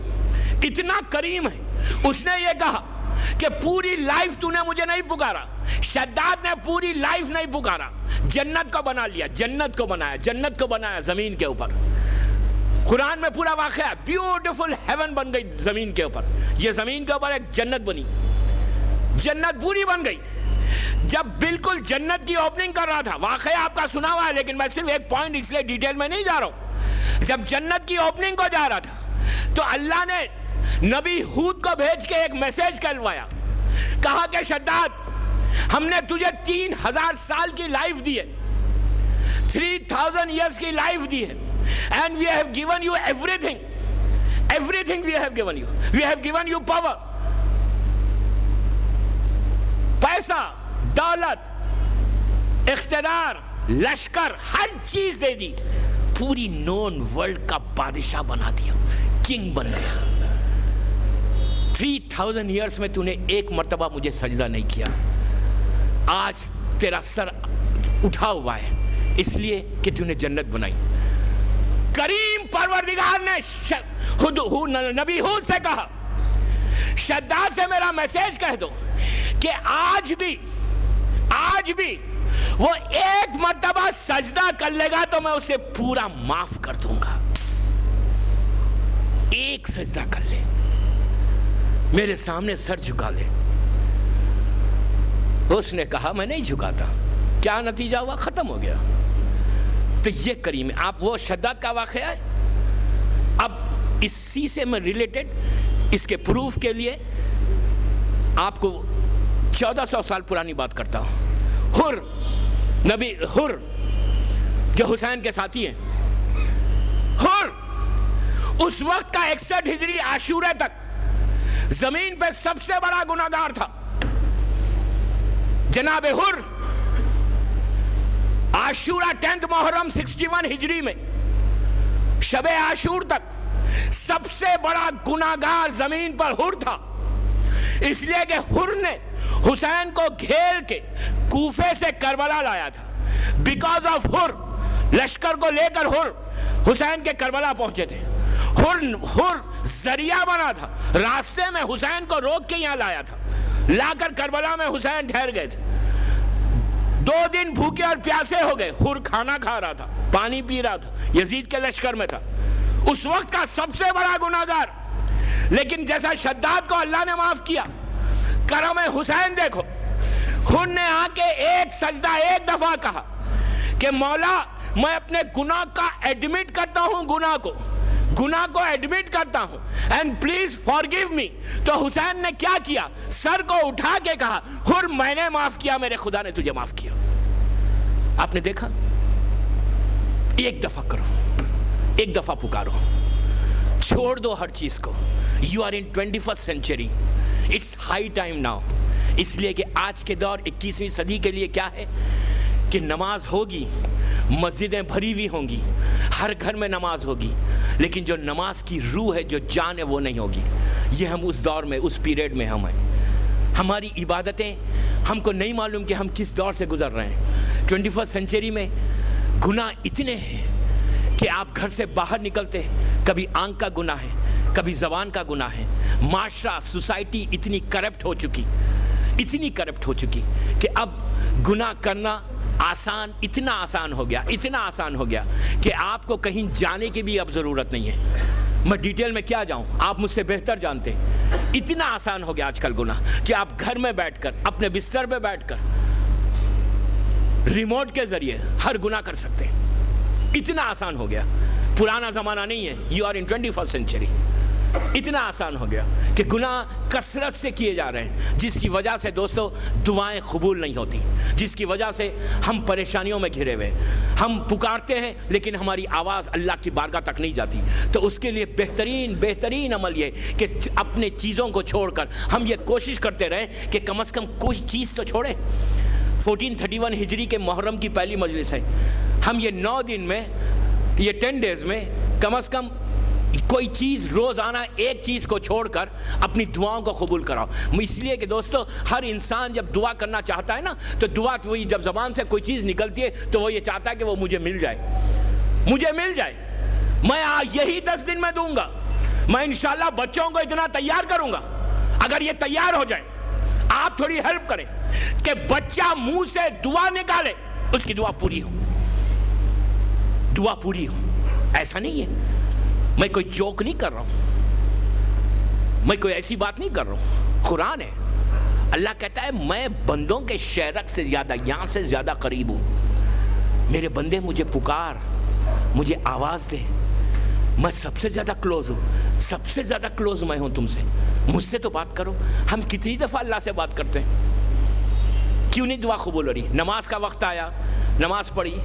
اتنا کریم ہے. اس نے یہ کہا کہ پوری لائف تو نے مجھے نہیں پکارا. شداد نے پوری لائف نہیں پکارا, جنت کو بنا لیا, جنت کو بنایا, جنت کو بنایا زمین کے اوپر. قرآن میں پورا واقعہ ہے. بیوٹیفل ہیون بن گئی زمین کے اوپر. یہ زمین کے اوپر ایک جنت بنی, جنت پوری بن گئی. جب بالکل جنت کی اوپننگ کر رہا تھا, واقعہ آپ کا سنا ہوا ہے لیکن میں صرف ایک پوائنٹ اس لیے ڈیٹیل میں نہیں جا رہا ہوں. جب جنت کی اوپننگ کو جا رہا تھا تو اللہ نے نبی ہود کو بھیج کے ایک میسیج کہلوایا. کہا کہ شداد ہم نے تجھے 3000 سال کی لائف دی ہے, 3000 years کی لائف دی ہے. And we have given you everything. Everything we have given you. We have given you power. پیسہ, دولت, اقتدار, لشکر, ہر چیز دے دی. پوری نون ورلڈ کا بادشاہ بنا دیا, کنگ بن گیا. 3000 years میں تو نے ایک مرتبہ مجھے سجدہ نہیں کیا. آج تیرا سر اٹھا ہوا ہے اس لیے کہ تو نے جنت بنائی. کریم پروردگار نے نبی ہود سے کہا شداد سے میرا میسیج کہہ دو کہ آج بھی وہ ایک مرتبہ سجدہ کر لے گا تو میں اسے پورا معاف کر دوں گا. ایک سجدہ کر لے, میرے سامنے سر جھکا لے. اس نے کہا میں نہیں جھکاتا. کیا نتیجہ ہوا؟ ختم ہو گیا. تو یہ کریم ہے. آپ وہ شداد کا واقعہ ہے. اب اسی سے میں ریلیٹڈ اس کے پروف کے لیے آپ کو 1400 سال پرانی بات کرتا ہوں. نبی حر جو حسین کے ساتھی ہیں, حر اس وقت کا 61 ہجری عاشورے تک زمین پہ سب سے بڑا گناہگار تھا. جناب حر عاشورہ 10 محرم 61 ہجری میں شب عاشور تک سب سے بڑا گناہگار زمین پر حر تھا. اس لیے کہ حر نے حسین کو گھیر کے کوفے سے کربلا لایا تھا. بیکاز آف حر لشکر کو لے کر حر حسین کے کربلا پہنچے تھے. حر ذریعہ بنا تھا, راستے میں حسین کو روک کے یہاں لایا تھا, لا کر کربلا میں حسین ٹھہر گئے تھے. 2 دن بھوکے اور پیاسے ہو گئے. حر کھانا کھا رہا تھا, پانی پی رہا تھا, یزید کے لشکر میں تھا, اس وقت کا سب سے بڑا گناہگار. لیکن جیسا شداد کو اللہ نے معاف کیا, کرم حسین دیکھو. حر نے آ کے ایک سجدہ ایک دفعہ کہا کہ مولا میں اپنے گناہ کا ایڈمٹ کرتا ہوں, گناہ کو ایڈمٹ کرتا ہوں, اینڈ پلیز فارگیو می. تو حسین نے کیا کیا؟ سر کو اٹھا کے کہا حر میں نے معاف کیا, میرے خدا نے تجھے معاف کیا. آپ نے دیکھا؟ ایک دفعہ کرو, ایک دفعہ پکارو, چھوڑ دو ہر چیز کو. You are in 21st century. It's high time now. اس لیے کہ آج کے دور 21ویں صدی کے لیے کیا ہے کہ نماز ہوگی, مسجدیں بھری ہوئی ہوں گی, ہر گھر میں نماز ہوگی, لیکن جو نماز کی روح ہے, جو جان ہے, وہ نہیں ہوگی. یہ ہم اس دور میں, اس پیریڈ میں ہم ہیں. ہماری عبادتیں ہم کو نہیں معلوم کہ ہم کس دور سے گزر رہے ہیں. 21st century میں گناہ اتنے ہیں کہ آپ گھر سے باہر نکلتے کبھی آنکھ کا گناہ ہے, کبھی زبان کا گناہ ہے. معاشرہ, سوسائٹی اتنی کرپٹ ہو چکی کہ اب گناہ کرنا اتنا آسان ہو گیا کہ آپ کو کہیں جانے کی بھی اب ضرورت نہیں ہے. میں ڈیٹیل میں کیا جاؤں, آپ مجھ سے بہتر جانتے. اتنا آسان ہو گیا آج کل گناہ کہ آپ گھر میں بیٹھ کر, اپنے بستر پہ بیٹھ کر, ریموٹ کے ذریعے ہر گناہ کر سکتے ہیں. اتنا آسان ہو گیا. پرانا زمانہ نہیں ہے, you are in 21st century. اتنا آسان ہو گیا کہ گناہ کثرت سے کیے جا رہے ہیں, جس کی وجہ سے دوستو دعائیں قبول نہیں ہوتی, جس کی وجہ سے ہم پریشانیوں میں گھرے ہوئے. ہم پکارتے ہیں لیکن ہماری آواز اللہ کی بارگاہ تک نہیں جاتی. تو اس کے لیے بہترین عمل یہ کہ اپنے چیزوں کو چھوڑ کر ہم یہ کوشش کرتے رہیں کہ کم از کم کوئی چیز تو چھوڑیں. 1431 ہجری کے محرم کی پہلی مجلس ہے. ہم یہ 9 دن میں, یہ 10 days میں کم از کم کوئی چیز روزانہ ایک چیز کو چھوڑ کر اپنی دعاؤں کو قبول کراؤ. اس لیے کہ دوستو ہر انسان جب دعا کرنا چاہتا ہے نا, تو دعا وہی جب زبان سے کوئی چیز نکلتی ہے تو وہ یہ چاہتا ہے کہ وہ مجھے مل جائے. میں یہی 10 دن میں دوں گا. میں انشاءاللہ بچوں کو اتنا تیار کروں گا, اگر یہ تیار ہو جائے آپ تھوڑی ہیلپ کریں کہ بچہ منہ سے دعا نکالے, اس کی دعا پوری ہو. ایسا نہیں ہے, میں کوئی جوک نہیں کر رہا ہوں, میں کوئی ایسی بات نہیں کر رہا ہوں. قرآن ہے, اللہ کہتا ہے میں بندوں کے شہرک سے زیادہ, یہاں سے زیادہ قریب ہوں. میرے بندے مجھے پکار, مجھے آواز دے, میں سب سے زیادہ کلوز ہوں. سب سے زیادہ کلوز میں ہوں تم سے. مجھ سے تو بات کرو. ہم کتنی دفعہ اللہ سے بات کرتے ہیں, کیوں نہیں دعا قبول ہو رہی؟ نماز کا وقت آیا, نماز پڑھی,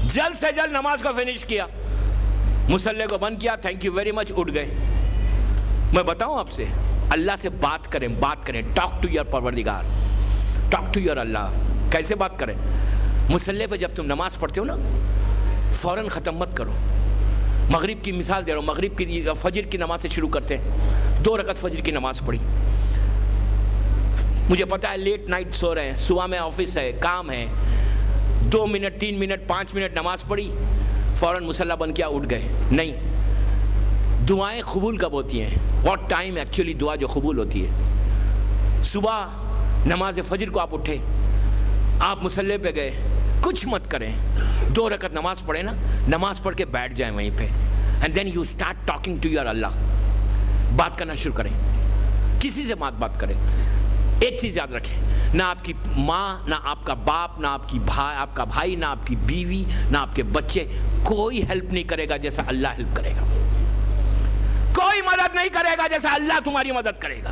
جلد سے جلد نماز کو فنش کیا, مصلی کو بند کیا, تھینک یو ویری مچ, اٹھ گئے. میں بتاؤں آپ سے, اللہ سے بات کریں. ٹاک ٹو یور پروردگار, ٹاک ٹو یور اللہ. کیسے بات کریں؟ مصلی پہ جب تم نماز پڑھتے ہو نا, فوراً ختم مت کرو. مغرب کی مثال دے رہا ہوں, مغرب کی فجر کی نماز سے شروع کرتے ہیں. 2 رکعت فجر کی نماز پڑھی. مجھے پتا ہے لیٹ نائٹ سو رہے ہیں, صبح میں آفس ہے, کام ہے. 2 منٹ 3 منٹ 5 منٹ نماز پڑھی, فوراً مصلی بند کیا, اٹھ گئے. نہیں, دعائیں قبول کب ہوتی ہیں؟ واٹ ٹائم ایکچولی دعا جو قبول ہوتی ہے؟ صبح نماز فجر کو آپ اٹھے, آپ مصلی پہ گئے, کچھ مت کریں, 2 رکعت نماز پڑھیں نا, نماز پڑھ کے بیٹھ جائیں وہیں پہ, and then you start talking to your اللہ. بات کرنا شروع کریں, کسی سے بات کریں. ایک چیز یاد رکھیں, نہ آپ کی ماں, نہ آپ کا باپ, نہ آپ کا بھائی, نہ آپ کی بیوی, نہ آپ کے بچے, کوئی ہیلپ نہیں کرے گا جیسا اللہ ہیلپ کرے گا. کوئی مدد نہیں کرے گا جیسا اللہ تمہاری مدد کرے گا.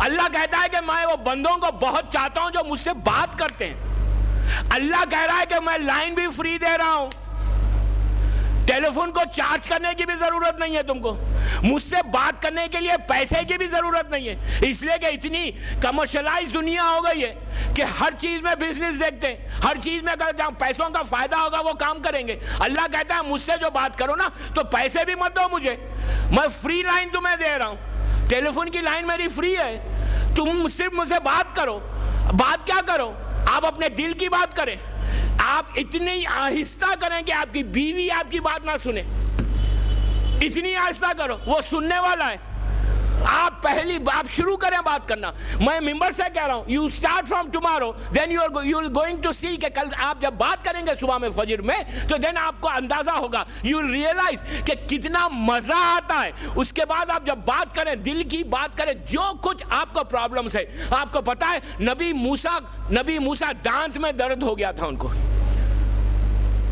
اللہ کہتا ہے کہ میں وہ بندوں کو بہت چاہتا ہوں جو مجھ سے بات کرتے ہیں. اللہ کہہ رہا ہے کہ میں لائن بھی فری دے رہا ہوں, ٹیلی فون کو چارج کرنے کی بھی ضرورت نہیں ہے تم کو, مجھ سے بات کرنے کے لیے پیسے کی بھی ضرورت نہیں ہے. اس لیے کہ اتنی کمرشلائز دنیا ہو گئی ہے کہ ہر چیز میں بزنس دیکھتے ہیں, ہر چیز میں جہاں پیسوں کا فائدہ ہوگا وہ کام کریں گے. اللہ کہتا ہے مجھ سے جو بات کرو نا تو پیسے بھی مت دو مجھے, میں فری لائن تمہیں دے رہا ہوں. ٹیلی فون کی لائن میری فری ہے, تم صرف مجھ سے بات کرو. بات کیا کرو؟ آپ اپنے دل کی بات کریں. آپ اتنی آہستہ کریں کہ آپ کی بیوی آپ کی بات نہ سنے. اتنی آہستہ کرو, وہ سننے والا ہے. آپ شروع کریں بات کرنا. میں ممبر سے کہہ رہا ہوں, you start from tomorrow, then you are going to see کہ کل آپ جب بات کریں گے صبح میں فجر میں, تو دین آپ کو اندازہ ہوگا, یو ریئلائز کہ کتنا مزہ آتا ہے. اس کے بعد آپ جب بات کریں, دل کی بات کریں, جو کچھ آپ کو پرابلمس ہے. آپ کو پتا ہے نبی موسیٰ دانت میں درد ہو گیا تھا ان کو,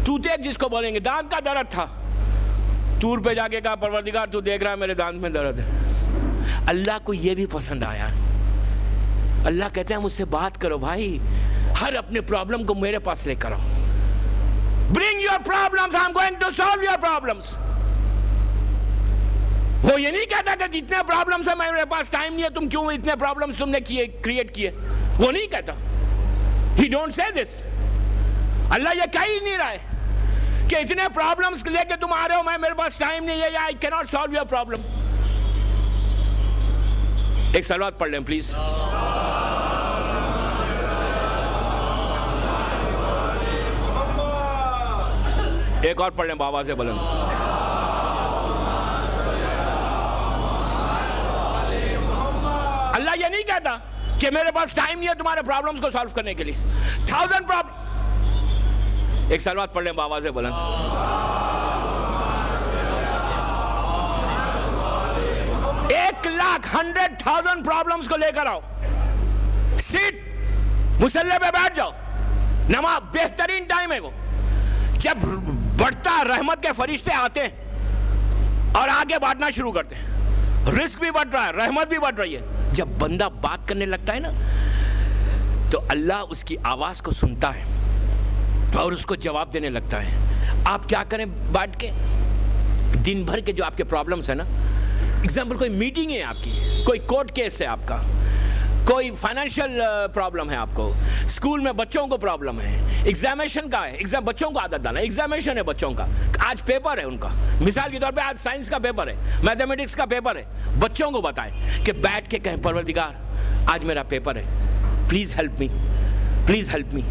توتے جس کو بولیں گے, دانت کا درد تھا. طور پہ جا کے کہا پروردگار تو دیکھ رہا ہے میرے دانت میں درد ہے. اللہ کو یہ بھی پسند آیا. اللہ کہتے ہیں مجھ سے بات کرو بھائی, ہر اپنے پرابلم کو میرے پاس لے کر آؤ. Bring your problems, I'm going to solve your problems. وہ یہ نہیں کہتا کہ جتنے پرابلمس ہیں میرے پاس ٹائم نہیں ہے, تم کیوں اتنے پرابلمس تم نے کریٹ کیے. وہ نہیں کہتا. He don't say this. اللہ یہ کہہ ہی نہیں رہا ہے کہ اتنے پرابلمس لے کے تم آ رہے ہو, میرے پاس ٹائم نہیں ہے, یا I cannot solve your problem. ایک صلوات پڑھ لیں پلیز. ایک اور پڑھ لیں بابا سے بلند. اللہ یہ نہیں کہتا کہ میرے پاس ٹائم نہیں ہے تمہارے پرابلمز کو سالو کرنے کے لیے. 1000 پرابلم. ایک سلوات پڑھ لیں بابا سے بلند. 1,100,000 پرابلمز کو لے کر آؤ. سیٹ مصلی پہ بیٹھ جاؤ. نماز بہترین ٹائم ہے وہ جب بڑھتا رحمت کے فرشتے آتے ہیں اور آگے بانٹنا شروع کرتے ہیں. رزق بھی بڑھ رہا ہے, رحمت بھی بڑھ رہی ہے. جب بندہ بات کرنے لگتا ہے نا تو اللہ اس کی آواز کو سنتا ہے اور اس کو جواب دینے لگتا ہے. آپ کیا کریں بیٹھ کے دن بھر کے جو آپ کے پرابلمز ہیں نا, ایگزامپل کوئی میٹنگ ہے آپ کی, کوئی کورٹ کیس ہے آپ کا, کوئی فائنینشیل پرابلم ہے آپ کو, اسکول میں بچوں کو پرابلم ہے, ایگزامیشن کا ہے, بچوں کو عادت ڈالنا, ایگزامیشن ہے بچوں کا, آج پیپر ہے ان کا, مثال کے طور پہ آج سائنس کا پیپر ہے, میتھمیٹکس کا پیپر ہے. بچوں کو بتائیں کہ بیٹھ کے کہیں پروردگار آج میرا پیپر ہے, please help me, please help me.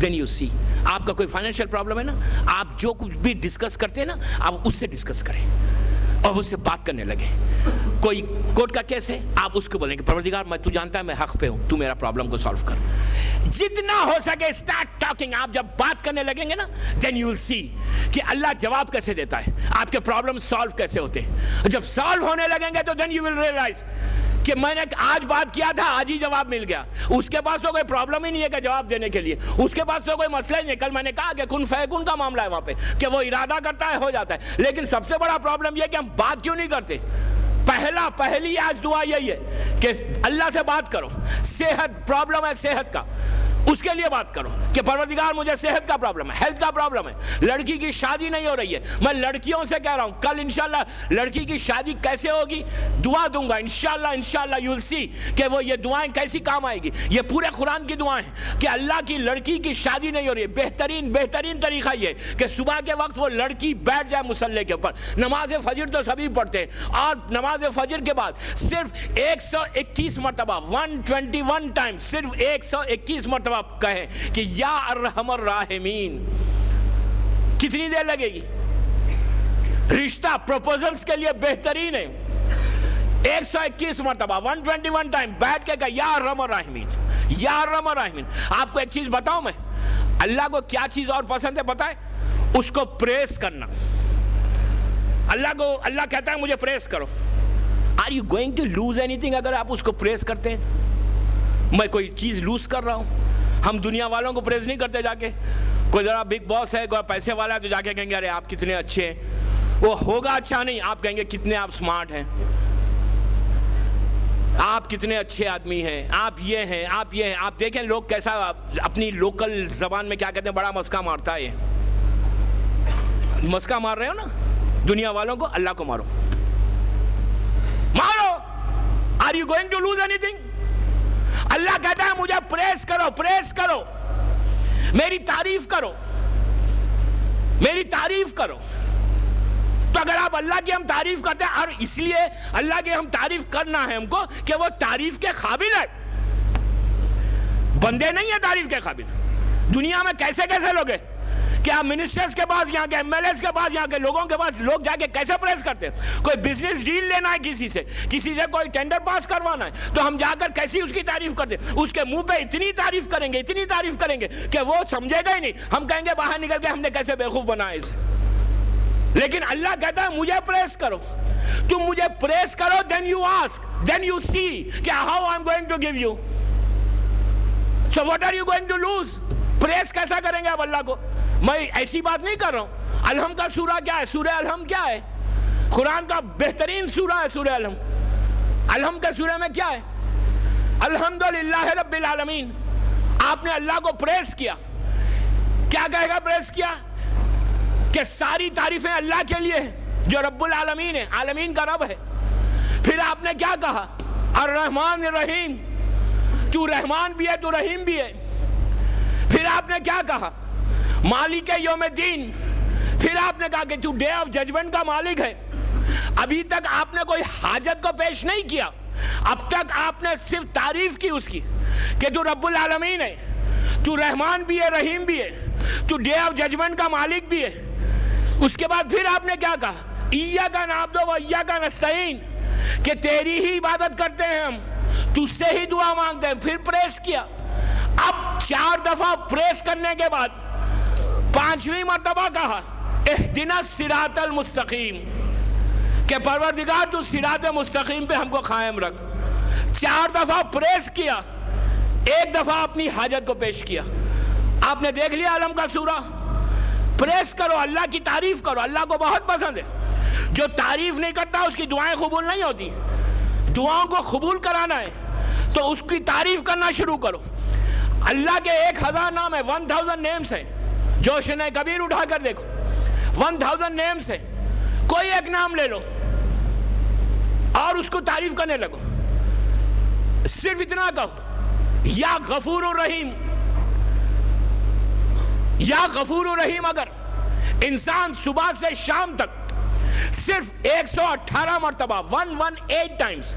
Then you see. آپ کا کوئی فائنینشیل پرابلم ہے نا, آپ جو کچھ بھی ڈسکس کرتے ہیں نا آپ اس سے ڈسکس کریں اور اس سے بات کرنے لگے. کوئی کورٹ کا کیس ہے, آپ اس کو بولیں کہ پروردگار میں تو جانتا ہے میں حق پہ ہوں, تو میرا پرابلم کو سالو کر. جتنا ہو سکے اسٹارٹ ٹاکنگ. آپ جب بات کرنے لگیں گے نا دین یو ول سی کہ اللہ جواب کیسے دیتا ہے, آپ کے پرابلم سالو کیسے ہوتے ہیں. جب سالو ہونے لگیں گے تو دین یو ول ریئلائز کہ میں نے آج بات کیا تھا, آج ہی جواب مل گیا. اس کے پاس تو کوئی پرابلم ہی نہیں ہے کہ جواب دینے کے لیے, اس کے پاس تو کوئی مسئلہ ہی نہیں. کل میں نے کہا کہ کن فیکن کا معاملہ ہے وہاں پہ, کہ وہ ارادہ کرتا ہے ہو جاتا ہے. لیکن سب سے بڑا پرابلم یہ کہ ہم بات کیوں نہیں کرتے. پہلی آج دعا یہی ہے کہ اللہ سے بات کرو. صحت پرابلم ہے, صحت کا, اس کے لیے بات کرو کہ پروردگار مجھے صحت کا پرابلم ہے, ہیلتھ کا پرابلم ہے, لڑکی کی شادی نہیں ہو رہی ہے. میں لڑکیوں سے کہہ رہا ہوں کل انشاءاللہ لڑکی کی شادی کیسے ہوگی دعا دوں گا انشاءاللہ یو ول سی کہ وہ یہ دعائیں کیسی کام آئے گی. یہ پورے قرآن کی دعائیں ہیں کہ اللہ کی لڑکی کی شادی نہیں ہو رہی ہے. بہترین طریقہ یہ کہ صبح کے وقت وہ لڑکی بیٹھ جائے مصلی کے اوپر. نماز فجر تو سبھی پڑھتے ہیں, اور نماز فجر کے بعد صرف 121 مرتبہ 121 ٹائم صرف 121 مرتبہ کہیں کہ یا ارحم الراحمین. کتنی دیر لگے گی؟ رشتہ پروپوزلز کے لیے بہترین ہے. 121 مرتبہ 121 ٹائم بیٹھ کے کہا یا ارحم الراحمین, یا ارحم الراحمین. آپ کو ایک چیز بتاؤں میں, اللہ کو کیا چیز اور پسند ہے پتہ ہے؟ اس کو پریس کرنا. اللہ کہتا ہے مجھے پریس کرو. Are you going to lose any thing اگر آپ اس کو پریس کرتے ہیں؟ میں کوئی چیز لوز کر رہا ہوں. ہم دنیا والوں کو پریز نہیں کرتے جا کے. کوئی ذرا بگ باس ہے, کوئی پیسے والا ہے تو جا کے کہیں گے ارے آپ کتنے اچھے ہیں. وہ ہوگا اچھا نہیں, آپ کہیں گے کتنے آپ سمارٹ ہیں, آپ کتنے اچھے آدمی ہیں, آپ یہ ہیں, آپ یہ ہیں. آپ دیکھیں لوگ کیسا اپنی لوکل زبان میں کیا کہتے ہیں, بڑا مسکا مارتا ہے. مسکا مار رہے ہو نا دنیا والوں کو, اللہ کو مارو. Are you going to lose any تھنگ؟ اللہ کہتا ہے مجھے پریس کرو, پریس کرو, میری تعریف کرو, میری تعریف کرو. تو اگر آپ اللہ کی ہم تعریف کرتے ہیں, اور اس لیے اللہ کی ہم تعریف کرنا ہے ہم کو کہ وہ تعریف کے قابل ہے. بندے نہیں ہیں تعریف کے قابل. دنیا میں کیسے لوگ ہیں کہ آپ منسٹرز کے پاس, یہاں کے ایم ایل ایز کے پاس, یہاں کے لوگوں کے پاس لوگ جا کے کیسے پریس کرتے ہیں. کوئی بزنس ڈیل لینا ہے کسی سے کوئی ٹینڈر پاس کروانا ہے تو ہم جا کر کیسی اس کی تعریف کرتے ہیں. اس کے منہ پہ اتنی تعریف کریں گے کہ وہ سمجھے گا ہی نہیں. ہم کہیں گے باہر نکل کے ہم نے کیسے بیوقوف بنایا اسے. لیکن اللہ کہتا ہے مجھے پریس کرو. تم مجھے پریس کرو, then you ask, then you see کہ how I'm going to give you. So what are you going to lose? Press کیسا کریں گے آپ اللہ کو؟ میں ایسی بات نہیں کر رہا ہوں. الحم کا سورہ کیا ہے؟ سورہ الحم کیا ہے؟ قرآن کا بہترین سورہ ہے سورہ الحم. الحم کے سورہ میں کیا ہے؟ الحمدللہ رب العالمین. آپ نے اللہ کو پریس کیا. کیا کہے گا پریس کیا؟ کہ ساری تعریفیں اللہ کے لیے ہیں جو رب العالمین ہے, عالمین کا رب ہے. پھر آپ نے کیا کہا؟ الرحمن الرحیم, تو رحمان بھی ہے تو رحیم بھی ہے. پھر آپ نے کیا کہا؟ مالک یوم الدین. پھر آپ نے کہا کہ تو ڈے آف ججمنٹ کا مالک ہے. ابھی تک آپ نے کوئی حاجت کو پیش نہیں کیا, اب تک آپ نے صرف تعریف کی اس کی کہ تو رب العالمین ہے, تو رحمان بھی ہے, رحیم بھی ہے, تو ڈے آف ججمنٹ کا مالک بھی ہے. اس کے بعد پھر آپ نے کیا کہا؟ ایاک نعبد و ایاک نستعین، کہ تیری ہی عبادت کرتے ہیں ہم، تجھ سے ہی دعا مانگتے ہیں. پھر پریس کیا. اب 4 دفعہ پریس کرنے کے بعد 5ویں مرتبہ کہا اہدنا الصراط المستقیم، کہ پروردگار تو صراط مستقیم پہ ہم کو قائم رکھ. 4 دفعہ پریس کیا، 1 دفعہ اپنی حاجت کو پیش کیا. آپ نے دیکھ لیا علم کا سورہ. پریس کرو، اللہ کی تعریف کرو. اللہ کو بہت پسند ہے. جو تعریف نہیں کرتا اس کی دعائیں قبول نہیں ہوتی. دعاؤں کو قبول کرانا ہے تو اس کی تعریف کرنا شروع کرو. اللہ کے 1000 نام ہیں، 1000 نیمز ہیں. جوشن کبیر اٹھا کر دیکھو، 1000 نیمز ہیں. کوئی ایک نام لے لو اور اس کو تعریف کرنے لگو. صرف اتنا کہو یا غفور الرحیم. یا غفور الرحیم اگر انسان صبح سے شام تک صرف 118 مرتبہ 118 ٹائمز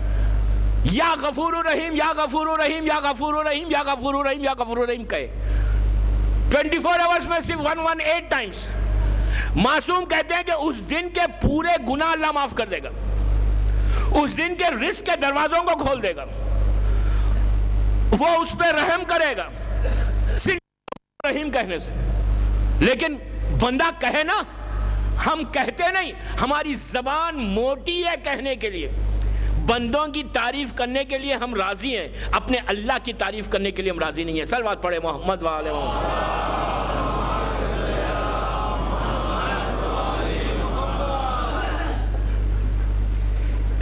یا غفور الرحیم یا غفور الرحیم یا غفور الرحیم یا غفور الرحیم یا غفور الرحیم کہے 24 آورز میں صرف 118 ٹائمز، معصوم کہتے ہیں کہ اس دن کے پورے گناہ اللہ معاف کر دے گا. اس دن کے رزق کے دروازوں کو کھول دے گا. وہ اس پہ رحم کرے گا صرف رحیم کہنے سے. لیکن بندہ کہے نا، ہم کہتے نہیں. ہماری زبان موٹی ہے کہنے کے لیے. بندوں کی تعریف کرنے کے لیے ہم راضی ہیں، اپنے اللہ کی تعریف کرنے کے لیے ہم راضی نہیں ہیں. صلوات پڑھے محمد وآلہ محمد.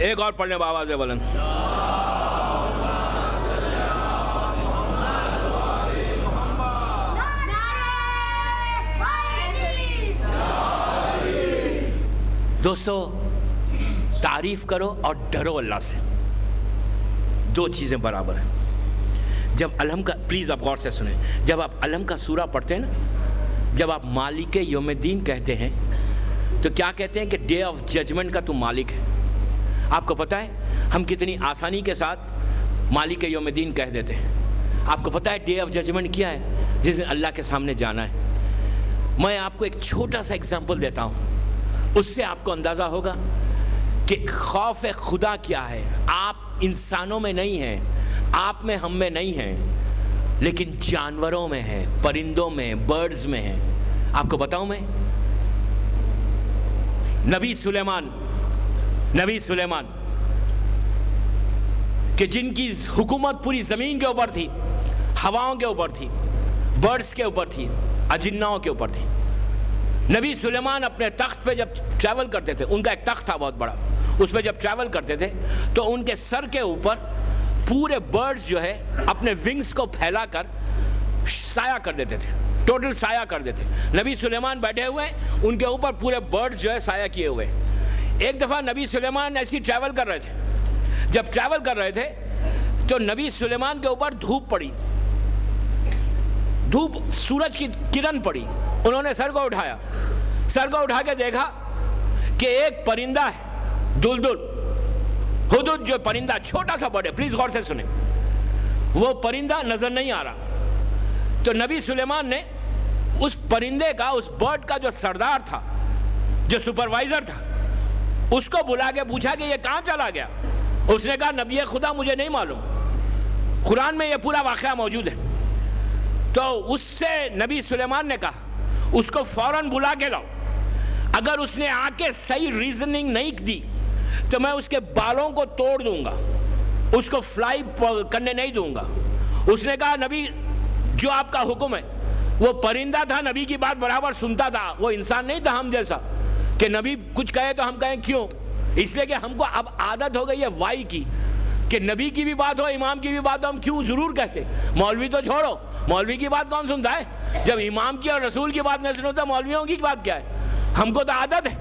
ایک اور پڑھنے بآواز بلند. دوستو، تعریف کرو اور ڈرو اللہ سے. 2 چیزیں برابر ہیں. جب علم کا، پلیز آپ غور سے سنیں، جب آپ علم کا سورہ پڑھتے ہیں نا، جب آپ مالک یوم الدین کہتے ہیں تو کیا کہتے ہیں؟ کہ ڈے آف ججمنٹ کا تو مالک ہے. آپ کو پتہ ہے ہم کتنی آسانی کے ساتھ مالک یوم الدین کہہ دیتے ہیں. آپ کو پتہ ہے ڈے آف ججمنٹ کیا ہے؟ جس دن اللہ کے سامنے جانا ہے. میں آپ کو ایک چھوٹا سا اگزامپل دیتا ہوں، اس سے آپ کو اندازہ ہوگا کہ خوف خدا کیا ہے. آپ انسانوں میں نہیں ہیں، آپ میں، ہم میں نہیں ہیں، لیکن جانوروں میں ہیں، پرندوں میں، برڈز میں ہیں. آپ کو بتاؤں میں، نبی سلیمان کہ جن کی حکومت پوری زمین کے اوپر تھی، ہواؤں کے اوپر تھی، برڈز کے اوپر تھی، اجناؤں کے اوپر تھی. نبی سلیمان اپنے تخت پہ جب ٹریول کرتے تھے، ان کا ایک تخت تھا بہت بڑا، اس پہ جب ٹریول کرتے تھے تو ان کے سر کے اوپر پورے برڈز جو ہے اپنے ونگز کو پھیلا کر سایہ کر دیتے تھے، ٹوٹل سایہ کر دیتے. نبی سلیمان بیٹھے ہوئے ہیں، ان کے اوپر پورے برڈز جو ہے سایہ کیے ہوئے. ایک دفعہ نبی سلیمان ایسی ٹریول کر رہے تھے. جب ٹریول کر رہے تھے تو نبی سلیمان کے اوپر دھوپ پڑی، دھوپ، سورج کی کرن پڑی. انہوں نے سر کو اٹھا کے دیکھا کہ ایک پرندہ ہے، دلدل، ہدہد جو پرندہ، چھوٹا سا برڈ ہے. پلیز غور سے سنیں. وہ پرندہ نظر نہیں آ رہا. تو نبی سلیمان نے اس پرندے کا، اس برڈ کا جو سردار تھا، جو سپروائزر تھا، اس کو بلا کے پوچھا کہ یہ کہاں چلا گیا. اس نے کہا نبی خدا مجھے نہیں معلوم. قرآن میں یہ پورا واقعہ موجود ہے. تو اس سے نبی سلیمان نے کہا اس کو فوراً بلا کے لاؤ. اگر اس نے آ کے صحیح ریزننگ نہیں دی تو میں اس کے بالوں کو توڑ دوں گا، اس کو فلائی کرنے نہیں دوں گا. اس نے کہا نبی جو آپ کا حکم ہے. وہ پرندہ تھا، نبی کی بات برابر سنتا تھا. وہ انسان نہیں تھا ہم جیسا کہ نبی کچھ کہے تو ہم کہیں کیوں. اس لیے کہ ہم کو اب عادت ہو گئی ہے وائی کی، کہ نبی کی بھی بات ہو، امام کی بھی بات ہو، ہم کیوں ضرور کہتے. مولوی تو چھوڑو، مولوی کی بات کون سنتا ہے؟ جب امام کی اور رسول کی بات نہیں سنتا، مولویوں کی بات کیا ہے؟ ہم کو تو عادت ہے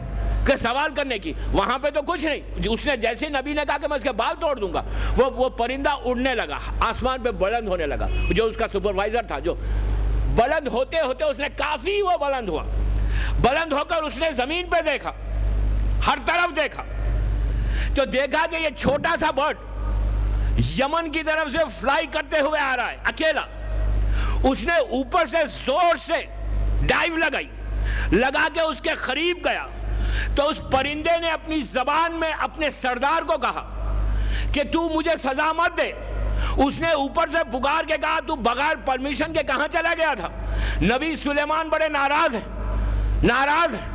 کہ سوال کرنے کی. وہاں پہ تو کچھ نہیں. اس نے جیسے نبی نے کہا کہ میں اس کے بال توڑ دوں گا، وہ پرندہ اڑنے لگا، آسمان پہ بلند ہونے لگا. جو اس کا سپروائزر تھا، جو بلند ہوتے ہوتے اس نے کافی وہ بلند ہوا. بلند ہو کر اس نے زمین پہ دیکھا، ہر طرف دیکھا، تو دیکھا کہ یہ چھوٹا سا برڈ یمن کی طرف سے فلائی کرتے ہوئے آ رہا ہے اکیلا. اس نے اوپر سے زور سے ڈائیو لگائی. لگا کے اس کے قریب گیا تو اس پرندے نے اپنی زبان میں اپنے سردار کو کہا کہ تو مجھے سزا مت دے. اس نے اوپر سے پکار کے کہا تو بغیر پرمیشن کے کہاں چلا گیا تھا؟ نبی سلیمان بڑے ناراض ہیں,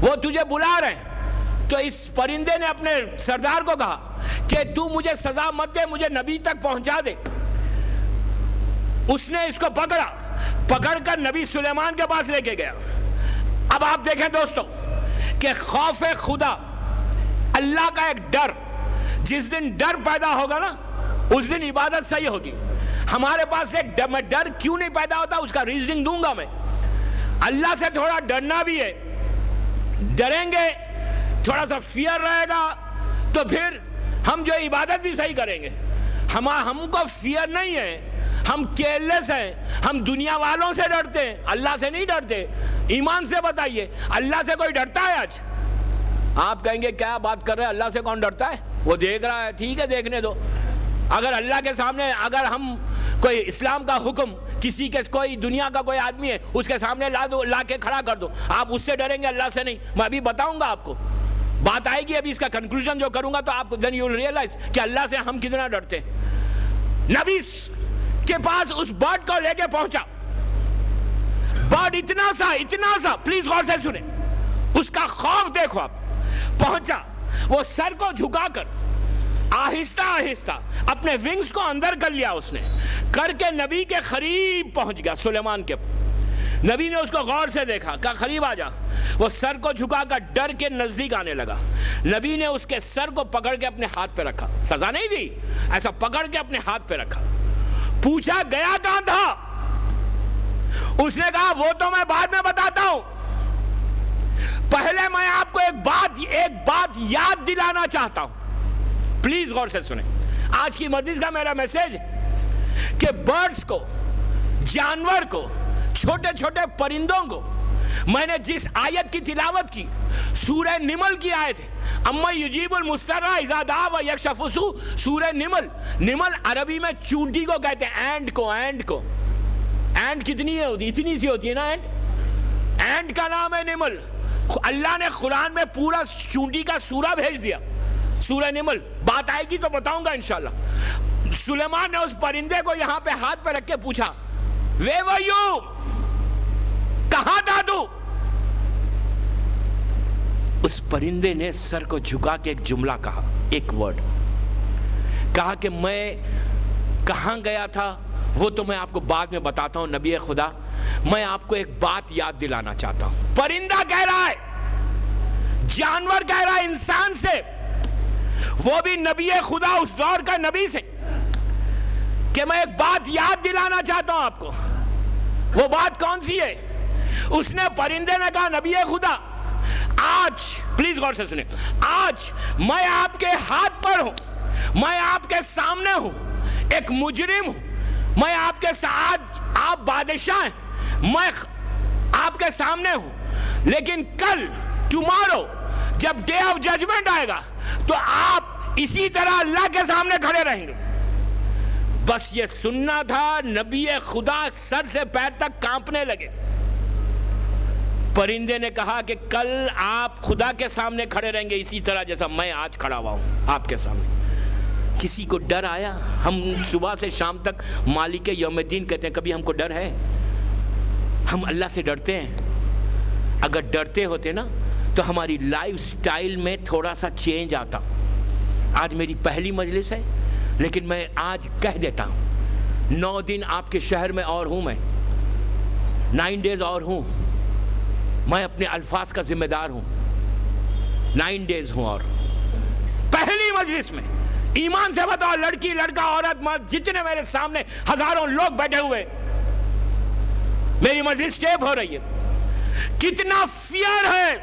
وہ تجھے بلا رہے ہیں. تو اس پرندے نے اپنے سردار کو کہا کہ تو مجھے سزا مت دے, مجھے نبی تک پہنچا دے. اس نے اس کو پکڑ کر نبی سلیمان کے پاس لے کے گیا. اب آپ دیکھیں دوستو کہ خوف خدا, اللہ کا ایک ڈر, جس دن ڈر پیدا ہوگا نا اس دن عبادت صحیح ہوگی. ہمارے پاس ایک ڈر کیوں نہیں پیدا ہوتا, اس کا ریزننگ دوں گا میں. اللہ سے تھوڑا ڈرنا بھی ہے, ڈریں گے تھوڑا سا فیئر رہے گا تو پھر ہم جو عبادت بھی صحیح کریں گے. ہم کو فیئر نہیں ہے, ہم کیئرلیس ہیں, ہم دنیا والوں سے ڈرتے ہیں, اللہ سے نہیں ڈرتے. ایمان سے بتائیے, اللہ سے کوئی ڈرتا ہے آج؟ آپ کہیں گے کیا بات کر رہے ہیں, اللہ سے کون ڈرتا ہے, وہ دیکھ رہا ہے, ٹھیک ہے دیکھنے دو. اگر اللہ کے سامنے, اگر ہم کوئی اسلام کا حکم کسی کے, کوئی دنیا کا کوئی آدمی ہے اس کے سامنے لا کے کھڑا کر دو, آپ اس سے ڈریں گے, اللہ سے نہیں. میں ابھی بتاؤں گا آپ کو, بات آئے گی ابھی اس کا کنکلوژن جو کروں گا تو آپ then you will realize کہ اللہ سے ہم کتنا ڈرتے ہیں. نبی کے پاس اس برڈ کو لے کے پہنچا. برڈ اتنا سا پلیز غور سے سنیں, اس کا خوف دیکھو. آپ پہنچا, وہ سر کو جھکا کر آہستہ اپنے ونگز کو اندر کر لیا, اس نے کر کے نبی کے قریب پہنچ گیا, سلیمان کے. نبی نے اس کو غور سے دیکھا, کہا قریب آ جا. وہ سر کو جھکا کر ڈر کے نزدیک آنے لگا. نبی نے اس کے سر کو پکڑ کے اپنے ہاتھ پہ رکھا, سزا نہیں دی, ایسا پکڑ کے اپنے ہاتھ پہ رکھا. پوچھا گیا کہاں تھا؟ اس نے کہا وہ تو میں بعد میں بتاتا ہوں, پہلے میں آپ کو ایک بات یاد دلانا چاہتا ہوں. پلیز غور سے سنیں, آج کی مجلس کا میرا میسج ہے کہ برڈز کو, جانور کو, چھوٹے چھوٹے پرندوں کو, میں نے جس آیت کی تلاوت کی سورہ نمل کی آیت ہے, اما یجیب المسترع اذا دعا و یکشف سوء. سورہ نمل عربی میں چونٹی کو کہتے ہیں, اینٹ کو. اینٹ کتنی ہوتی, اتنی سی ہوتی ہے نا اینٹ کا نام ہے نمل. اللہ نے قرآن میں پورا چونٹی کا سورہ بھیج دیا, سورہ نمل. بات آئے گی تو بتاؤں گا انشاءاللہ. سلیمان نے اس پرندے کو یہاں پہ ہاتھ پہ رکھ کے پوچھا, وے ویو, کہاں تھا تو؟ اس پرندے نے سر کو جھکا کے ایک جملہ کہا, ایک ورڈ کہا کہ میں کہاں گیا تھا وہ تو میں آپ کو بعد میں بتاتا ہوں. نبی خدا, میں آپ کو ایک بات یاد دلانا چاہتا ہوں. پرندہ کہہ رہا ہے, جانور کہہ رہا ہے انسان سے, وہ بھی نبی خدا اس دور کا نبی سے, کہ میں ایک بات یاد دلانا چاہتا ہوں آپ کو. وہ بات کون سی ہے؟ اس نے, پرندے نے کہا نبی خدا, آج پلیز غور سے سنیں, آج میں آپ کے ہاتھ پر ہوں, میں آپ کے سامنے ہوں, ایک مجرم ہوں, میں آپ کے ساتھ, آپ بادشاہ ہیں, میں آپ کے سامنے ہوں, لیکن کل ٹمارو جب ڈے آف ججمنٹ آئے گا تو آپ اسی طرح اللہ کے سامنے کھڑے رہیں گے. بس یہ سننا تھا. نبی خدا سر سے پیر تک کانپنے لگے. پرندے نے کہا کہ کل آپ خدا کے سامنے کھڑے رہیں گے اسی طرح جیسا میں آج کھڑا ہوا ہوں آپ کے سامنے. کسی کو ڈر آیا؟ ہم صبح سے شام تک مالک یوم الدین کہتے ہیں, کبھی ہم کو ڈر ہے؟ ہم اللہ سے ڈرتے ہیں. اگر ڈرتے ہوتے نا تو ہماری لائف سٹائل میں تھوڑا سا چینج آتا. آج میری پہلی مجلس ہے, لیکن میں آج کہہ دیتا ہوں 9 دن آپ کے شہر میں اور ہوں, میں 9 days اور ہوں, میں اپنے الفاظ کا ذمہ دار ہوں. 9 days ہوں, اور پہلی مجلس میں ایمان سے بتاؤ, لڑکی لڑکا عورت مرد جتنے میرے سامنے ہزاروں لوگ بیٹھے ہوئے, میری مجلس ٹیپ ہو رہی ہے. کتنا فیئر ہے,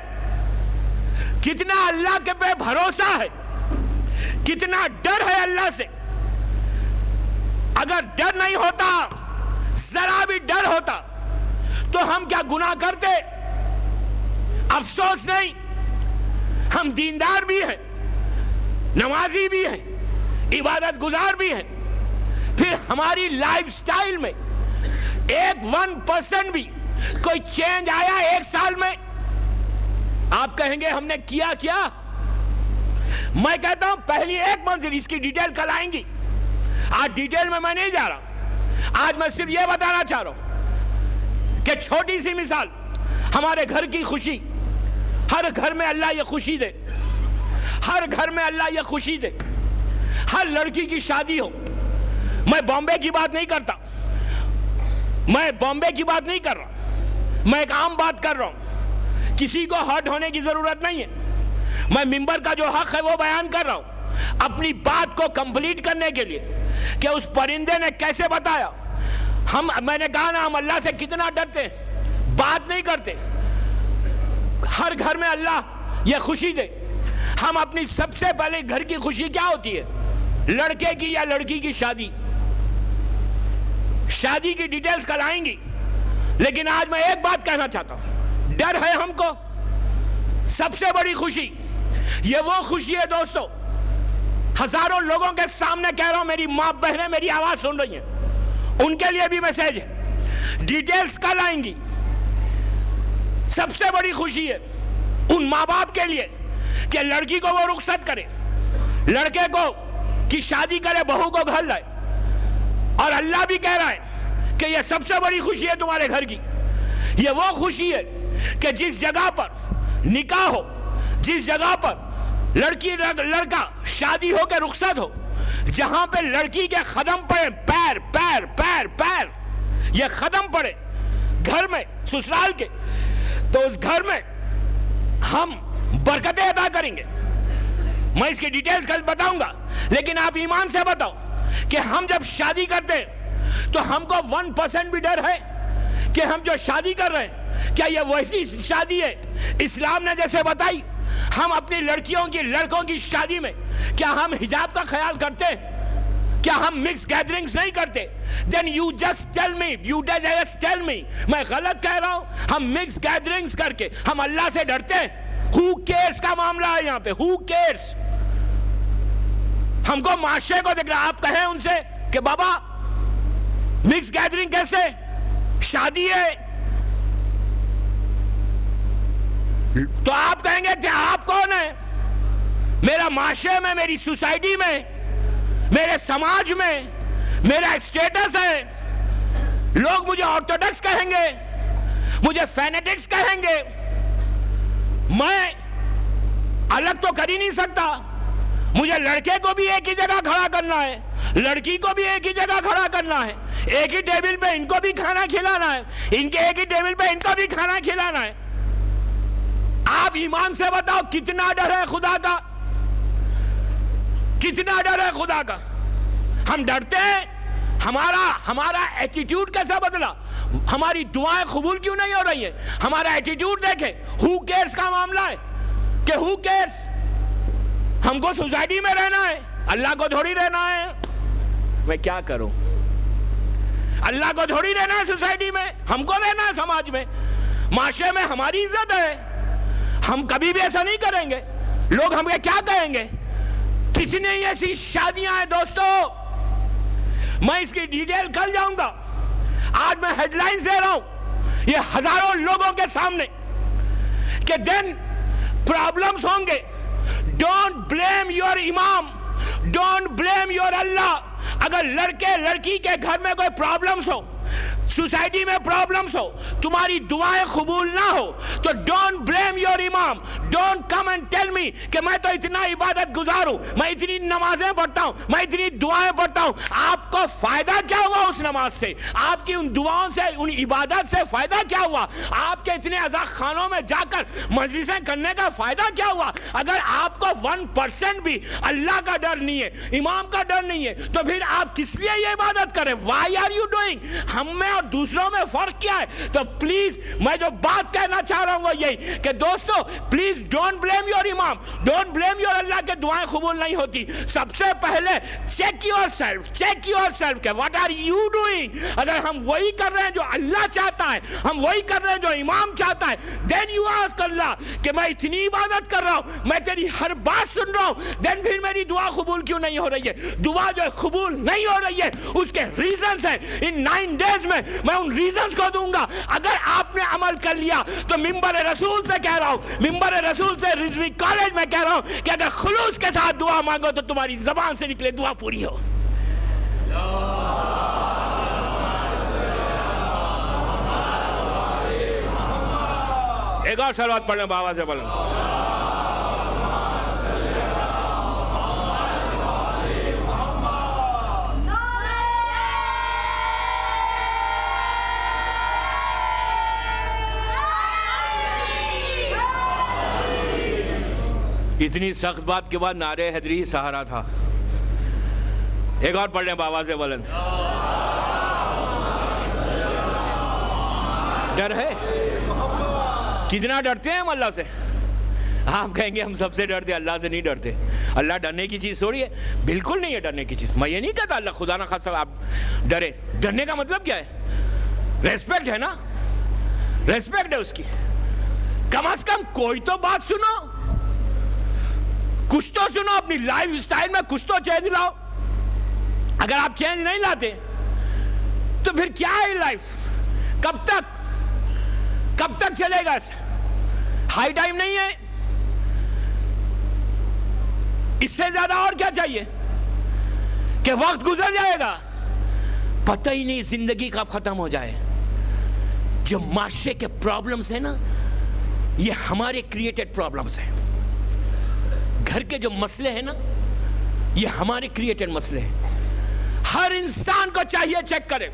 کتنا اللہ کے پہ بھروسہ ہے, کتنا ڈر ہے اللہ سے. اگر ڈر نہیں ہوتا, ذرا بھی ڈر ہوتا, تو ہم کیا گناہ کرتے؟ افسوس نہیں, ہم دیندار بھی ہیں, نمازی بھی ہیں, عبادت گزار بھی ہیں, پھر ہماری لائف سٹائل میں 1% بھی کوئی چینج آیا 1 سال میں؟ آپ کہیں گے ہم نے کیا کیا؟ میں کہتا ہوں پہلی 1 منزل، اس کی ڈیٹیل کل آئیں گی، آج ڈیٹیل میں نہیں جا رہا، آج میں صرف یہ بتانا چاہ رہا ہوں کہ چھوٹی سی مثال، ہمارے گھر کی خوشی، ہر گھر میں اللہ یہ خوشی دے، ہر گھر میں اللہ یہ خوشی دے، ہر لڑکی کی شادی ہو۔ میں بامبے کی بات نہیں کرتا، میں بامبے کی بات نہیں کر رہا، میں ایک عام بات کر رہا ہوں، کسی کو ہرٹ ہونے کی ضرورت نہیں ہے، میں ممبر کا جو حق ہے وہ بیان کر رہا ہوں اپنی بات کو کمپلیٹ کرنے کے لیے کہ اس پرندے نے کیسے بتایا۔ میں نے کہا نا ہم اللہ سے کتنا ڈرتے ہیں، بات نہیں کرتے، ہر گھر میں اللہ یہ خوشی دے۔ ہم اپنی سب سے پہلے گھر کی خوشی کیا ہوتی ہے؟ لڑکے کی یا لڑکی کی شادی۔ شادی کی ڈیٹیلز کل آئیں گی، لیکن آج میں ایک بات کہنا چاہتا ہوں، ڈر ہے ہم کو۔ سب سے بڑی خوشی یہ وہ خوشی ہے دوستو، ہزاروں لوگوں کے سامنے کہہ رہا ہوں، میری ماں بہنیں میری آواز سن رہی ہیں، ان کے لیے بھی میسیج ہے، ڈیٹیلز کل آئیں گی۔ سب سے بڑی خوشی ہے ان ماں باپ کے لیے کہ لڑکی کو وہ رخصت کرے، لڑکے کو کی شادی کرے، بہو کو گھر لائے۔ اور اللہ بھی کہہ رہا ہے کہ یہ سب سے بڑی خوشی ہے تمہارے گھر کی، یہ وہ خوشی ہے کہ جس جگہ پر نکاح ہو، جس جگہ پر لڑکی لڑکا شادی ہو کے رخصت ہو، جہاں پہ لڑکی کے قدم پڑے، پیر پیر پیر پیر یہ قدم پڑے گھر میں سسرال کے، تو اس گھر میں ہم برکتیں عطا کریں گے۔ میں اس کی ڈیٹیلز کل بتاؤں گا، لیکن آپ ایمان سے بتاؤ کہ ہم جب شادی کرتے ہیں تو ہم کو 1% بھی ڈر ہے کہ ہم جو شادی کر رہے ہیں کیا یہ ویسی شادی ہے اسلام نے جیسے بتائی؟ ہم اپنی لڑکیوں کی لڑکوں کی شادی میں کیا ہم حجاب کا خیال کرتے ہیں؟ کیا ہم مکس گیدرنگز نہیں کرتے؟ then you just tell me میں غلط کہہ رہا ہوں؟ ہم مکس گیدرنگز کر کے ہم اللہ سے ڈرتے ہیں؟ who cares کا معاملہ ہے یہاں پہ، who cares؟ ہم کو معاشرے کو دیکھ رہا، آپ کہیں ان سے کہ بابا مکس گیدرنگ کیسے، شادی ہے، تو آپ کہیں گے کہ آپ کون ہیں؟ میرا معاشرے میں، میری سوسائٹی میں، میرے سماج میں میرا ایک سٹیٹس ہے، لوگ مجھے آرتھوڈکس کہیں گے، مجھے فینیٹکس کہیں گے، میں الگ تو کر ہی نہیں سکتا، مجھے لڑکے کو بھی ایک ہی جگہ کھڑا کرنا ہے، لڑکی کو بھی ایک ہی جگہ کھڑا کرنا ہے، ایک ہی ٹیبل پہ ان کو بھی کھانا کھلانا ہے، ان کے ایک ہی ٹیبل پہ ان کو بھی کھانا کھلانا ہے۔ آپ ایمان سے بتاؤ کتنا ڈر ہے خدا کا، کتنا ڈر ہے خدا کا؟ ہم ڈرتے ہیں، ہمارا ایٹیٹیوڈ کیسا بدلا؟ ہماری دعائیں قبول کیوں نہیں ہو رہی ہیں؟ ہمارا ایٹیٹیوڈ دیکھیں، who cares کا معاملہ ہے کہ who cares؟ ہم کو سوسائٹی میں رہنا ہے، اللہ کو تھوڑی رہنا ہے۔ میں کیا کروں؟ اللہ کو تھوڑی رہنا ہے سوسائٹی میں، ہم کو رہنا ہے سماج میں، معاشرے میں ہماری عزت ہے، ہم کبھی بھی ایسا نہیں کریں گے۔ لوگ ہمیں کیا کہیں گے؟ کتنی ایسی شادیاں ہیں دوستو، میں اس کی ڈیٹیل کل جاؤں گا، آج میں ہیڈ لائنز دے رہا ہوں یہ ہزاروں لوگوں کے سامنے کہ دن پرابلمز ہوں گے۔ ڈونٹ بلیم یور امام، ڈونٹ بلیم یور اللہ۔ اگر لڑکے لڑکی کے گھر میں کوئی پرابلمز ہو، سوسائٹی میں پرابلمز ہو، تمہاری دعائیں قبول نہ ہو، تو ڈونٹ بلیم یور امام، don't come and tell me کہ میں تو اتنا عبادت گزار ہوں، میں اتنی نمازیں پڑھتا ہوں، میں اتنی دعائیں پڑھتا ہوں۔ آپ کو فائدہ کیا ہوا اس نماز سے؟ آپ کی ان دعاؤں سے، ان عبادت سے فائدہ کیا ہوا؟ آپ کے اتنے عزا خانوں میں جا کر مجلسیں کرنے کا فائدہ کیا ہوا؟ اگر آپ کو 1% بھی اللہ کا ڈر نہیں ہے، امام کا ڈر نہیں ہے، تو پھر آپ کس لیے یہ عبادت کریں؟ Why are you doing? ہم میں اور دوسروں میں فرق کیا ہے؟ تو پلیز میں جو بات کہنا چاہ رہا ہوں وہ یہی کہ دوستو پلیز ڈونٹ بلیم یور امام، ڈونٹ بلیم یور اللہ کے دعائیں قبول نہیں ہوتی۔ سب سے پہلے چیک یور سیلف کہ واٹ آر یو ڈوئنگ۔ اگر ہم وہی کر رہے ہیں جو اللہ چاہتا ہے، ہم وہی کر رہے ہیں جو امام چاہتا ہے، دین یو آسک اللہ کہ میں اتنی عبادت کر رہا ہوں، میں تیری ہر بات سن رہا ہوں، دین پھر میری دعا قبول کیوں نہیں ہو رہی ہے؟ دعا جو قبول نہیں ہو رہی ہے اس کے ریزنز ہیں۔ ان 9 days میں میں ان ریزنز کو دوں گا. اگر آپ نے عمل کر لیا تو منبر رسول سے کہہ رہا ہوں, منبر رسول سے رضوی کالج میں کہہ رہا ہوں کہ اگر خلوص کے ساتھ دعا مانگو تو تمہاری زبان سے نکلے دعا پوری ہو. ایک اور صلوات پڑھ لیں بابا سے بلند. اتنی سخت بات کے بعد نعرے حیدری سہارا تھا. ایک اور پڑھ لیں بابا سے بلند. ڈر ہے؟ کتنا ڈرتے ہیں ہم اللہ سے؟ آپ کہیں گے ہم سب سے ڈرتے, اللہ سے نہیں ڈرتے. اللہ ڈرنے کی چیز تھوڑی ہے, بالکل نہیں ہے ڈرنے کی چیز. میں یہ نہیں کہتا اللہ خدا نہ خاصہ آپ ڈرے. ڈرنے کا مطلب کیا ہے؟ ریسپیکٹ ہے نا, ریسپیکٹ ہے اس کی. کم از کم کوئی تو بات سنو, کچھ تو سنو. اپنی لائف اسٹائل میں کچھ تو چینج لاؤ. اگر آپ چینج نہیں لاتے تو پھر کیا ہے لائف؟ کب تک چلے گا؟ ہائی ٹائم نہیں ہے. اس سے زیادہ اور کیا چاہیے کہ وقت گزر جائے گا, پتہ ہی نہیں زندگی کب ختم ہو جائے. جو معاشرے کے پرابلمز ہیں نا, یہ ہمارے کریٹڈ پرابلمز ہیں. گھر کے جو مسئلے ہیں نا, یہ ہمارے کریٹڈ مسئلے ہیں. ہر انسان کو چاہیے چیک کرے,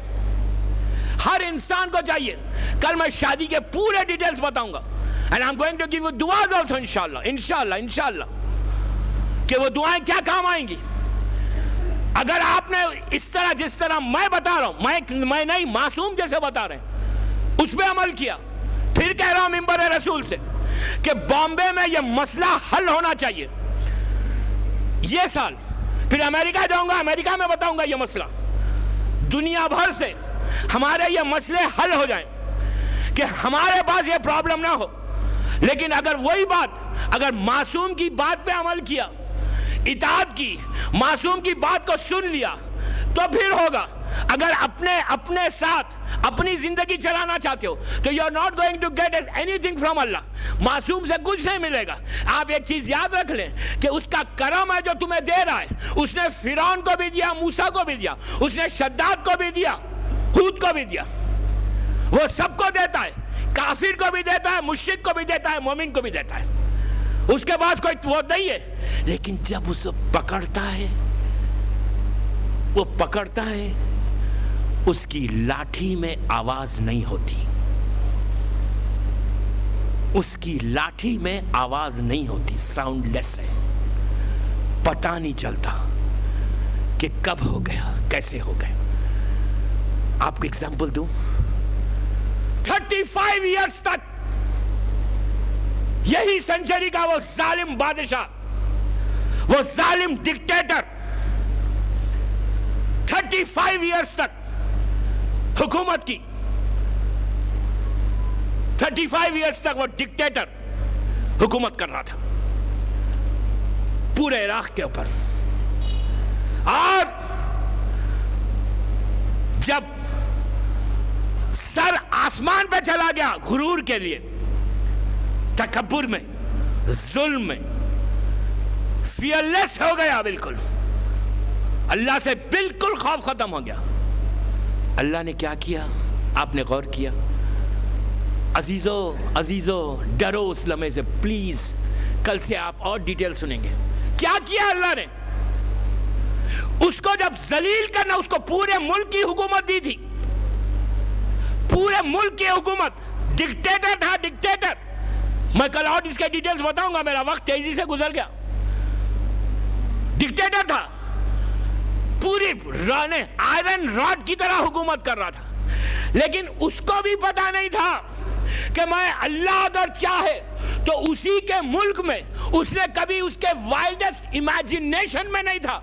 ہر انسان کو چاہیے. کل میں شادی کے پورے ڈیٹیلز بتاؤں گا, and I'm going to give you du'as also انشاءاللہ کہ وہ دعائیں کیا کام آئیں گی. اگر آپ نے اس طرح جس طرح میں بتا رہا ہوں, میں نہیں, معصوم جیسے بتا رہے ہیں, اس پہ عمل کیا. پھر کہہ رہا ہوں منبر رسول سے کہ بامبے میں یہ مسئلہ حل ہونا چاہیے یہ سال. پھر امریکہ جاؤں گا, امریکہ میں بتاؤں گا یہ مسئلہ. دنیا بھر سے ہمارے یہ مسئلے حل ہو جائیں کہ ہمارے پاس یہ پرابلم نہ ہو. لیکن اگر وہی بات, اگر معصوم کی بات پہ عمل کیا, اطاعت کی, معصوم کی بات کو سن لیا, تو پھر ہوگا. اگر اپنے ساتھ اپنی زندگی چلانا چاہتے ہو تو you are not going to get anything from Allah. معصوم سے کچھ نہیں ملے گا. آپ ایک چیز یاد رکھ لیں کہ اس کا کرم ہے جو تمہیں دے رہا ہے. اس نے فرعون کو بھی دیا, موسیٰ کو بھی دیا, اس نے شداد کو بھی دیا, ہود کو بھی دیا. وہ سب کو دیتا ہے, کافر کو بھی دیتا ہے, مشرک کو بھی دیتا ہے, مومن کو بھی دیتا ہے. اس کے بعد کوئی وہ نہیں ہے. لیکن جب اسے پکڑتا ہے, وہ پکڑتا ہے, اس کی لاٹھی میں آواز نہیں ہوتی. اس کی لاٹھی میں آواز نہیں ہوتی, ساؤنڈ لیس ہے. پتہ نہیں چلتا کہ کب ہو گیا, کیسے ہو گیا. آپ کو ایگزامپل دوں, 35 ایئرز تک یہی سنچری کا وہ ظالم بادشاہ, وہ ظالم ڈکٹیٹر 35 ایئرز تک حکومت کی. 35 ایئرز تک وہ ڈکٹیٹر حکومت کر رہا تھا پورے عراق کے اوپر. اور جب سر آسمان پہ چلا گیا غرور کے لیے, تکبر میں, ظلم میں, فیئرلیس ہو گیا, بالکل اللہ سے بالکل خوف ختم ہو گیا. اللہ نے کیا کیا, آپ نے غور کیا؟ عزیزو ڈرو اس لمحے سے پلیز. کل سے آپ اور ڈیٹیل سنیں گے. کیا کیا اللہ نے؟ اس کو جب ذلیل کرنا, اس کو پورے ملک کی حکومت دی تھی, پورے ملک کی حکومت. ڈکٹیٹر تھا, ڈکٹیٹر. میں کل اور اس کے ڈیٹیلز بتاؤں گا, میرا وقت تیزی سے گزر گیا. ڈکٹیٹر تھا, پوری آئرن راڈ کی طرح حکومت کر رہا تھا. لیکن اس کو بھی پتا نہیں تھا کہ میں اللہ اگر چاہے تو اسی کے ملک میں, اس نے کبھی اس کے وائلڈسٹ امیجنیشن میں نہیں تھا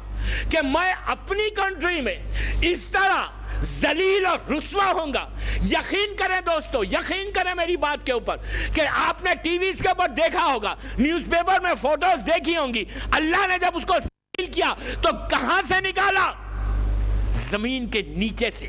کہ میں اپنی کنٹری میں اس طرح ذلیل اور رسوا ہوں گا. یقین کریں دوستو, یقین کریں میری بات کے اوپر کہ آپ نے ٹی ویز کے اوپر دیکھا ہوگا, نیوز پیپر میں فوٹوز دیکھی ہوں گی. اللہ نے جب اس کو ذلیل کیا تو کہاں سے نکالا؟ زمین کے نیچے سے,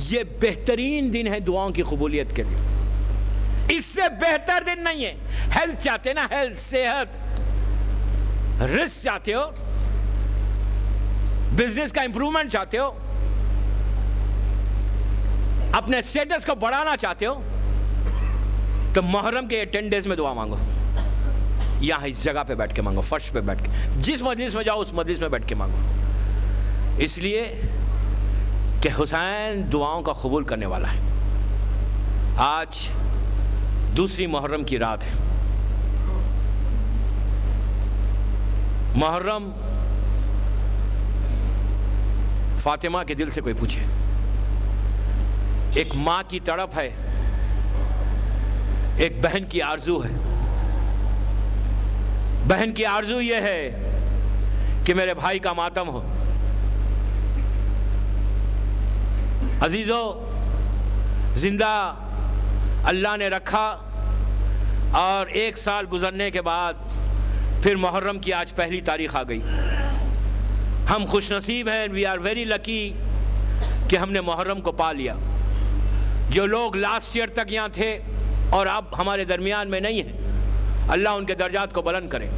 یہ بہترین دن ہے دعاؤں کی قبولیت کے لیے، اس سے بہتر دن نہیں ہے۔ ہیلتھ چاہتے نا، ہیلتھ، صحت، رزق چاہتے ہو، بزنس کا امپرومنٹ چاہتے ہو، اپنے اسٹیٹس کو بڑھانا چاہتے ہو، تو محرم کے 10 ڈیز میں دعا مانگو۔ یہاں اس جگہ پہ بیٹھ کے مانگو، فرش پہ بیٹھ کے، جس مجلس میں جاؤ اس مجلس میں بیٹھ کے مانگو، اس لیے کہ حسین دعاؤں کا قبول کرنے والا ہے۔ آج دوسری محرم کی رات ہے۔ محرم فاطمہ کے دل سے کوئی پوچھے، ایک ماں کی تڑپ ہے، ایک بہن کی آرزو ہے۔ بہن کی آرزو یہ ہے کہ میرے بھائی کا ماتم ہو۔ عزیزو، زندہ اللہ نے رکھا اور 1 سال گزرنے کے بعد پھر محرم کی آج پہلی تاریخ آ گئی۔ ہم خوش نصیب ہیں، وی آر ویری لکی کہ ہم نے محرم کو پا لیا۔ جو لوگ لاسٹ ایئر تک یہاں تھے اور اب ہمارے درمیان میں نہیں ہیں، اللہ ان کے درجات کو بلند کرے،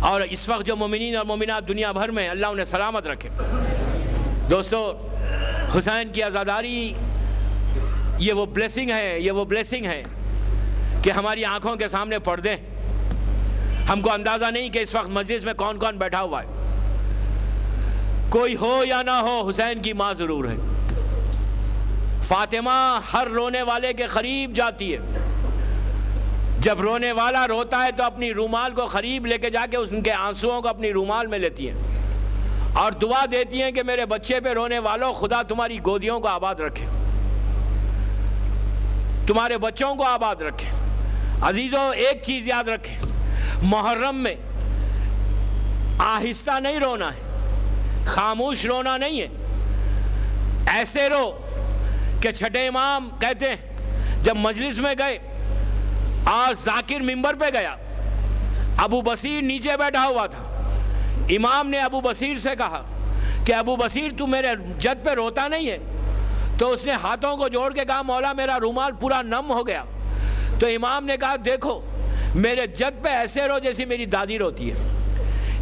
اور اس وقت جو مومنین اور مومنات دنیا بھر میں، اللہ انہیں سلامت رکھے۔ دوستو، حسین کی عزاداری یہ وہ بلیسنگ ہے، یہ وہ بلیسنگ ہے کہ ہماری آنکھوں کے سامنے پردے۔ ہم کو اندازہ نہیں کہ اس وقت مجلس میں کون کون بیٹھا ہوا ہے۔ کوئی ہو یا نہ ہو، حسین کی ماں ضرور ہے۔ فاطمہ ہر رونے والے کے قریب جاتی ہے۔ جب رونے والا روتا ہے تو اپنی رومال کو قریب لے کے جا کے ان کے آنسوؤں کو اپنی رومال میں لیتی ہیں اور دعا دیتی ہیں کہ میرے بچے پہ رونے والوں، خدا تمہاری گودیوں کو آباد رکھے، تمہارے بچوں کو آباد رکھے۔ عزیزو، ایک چیز یاد رکھیں، محرم میں آہستہ نہیں رونا ہے، خاموش رونا نہیں ہے۔ ایسے رو کہ چھٹے امام کہتے ہیں جب مجلس میں گئے اور ذاکر منبر پہ گیا، ابو بصیر نیچے بیٹھا ہوا تھا، امام نے ابو بصیر سے کہا کہ ابو بصیر تو میرے جد پہ روتا نہیں ہے؟ تو اس نے ہاتھوں کو جوڑ کے کہا مولا میرا رومال پورا نم ہو گیا۔ تو امام نے کہا دیکھو میرے جد پہ ایسے رو جیسی میری دادی روتی ہے۔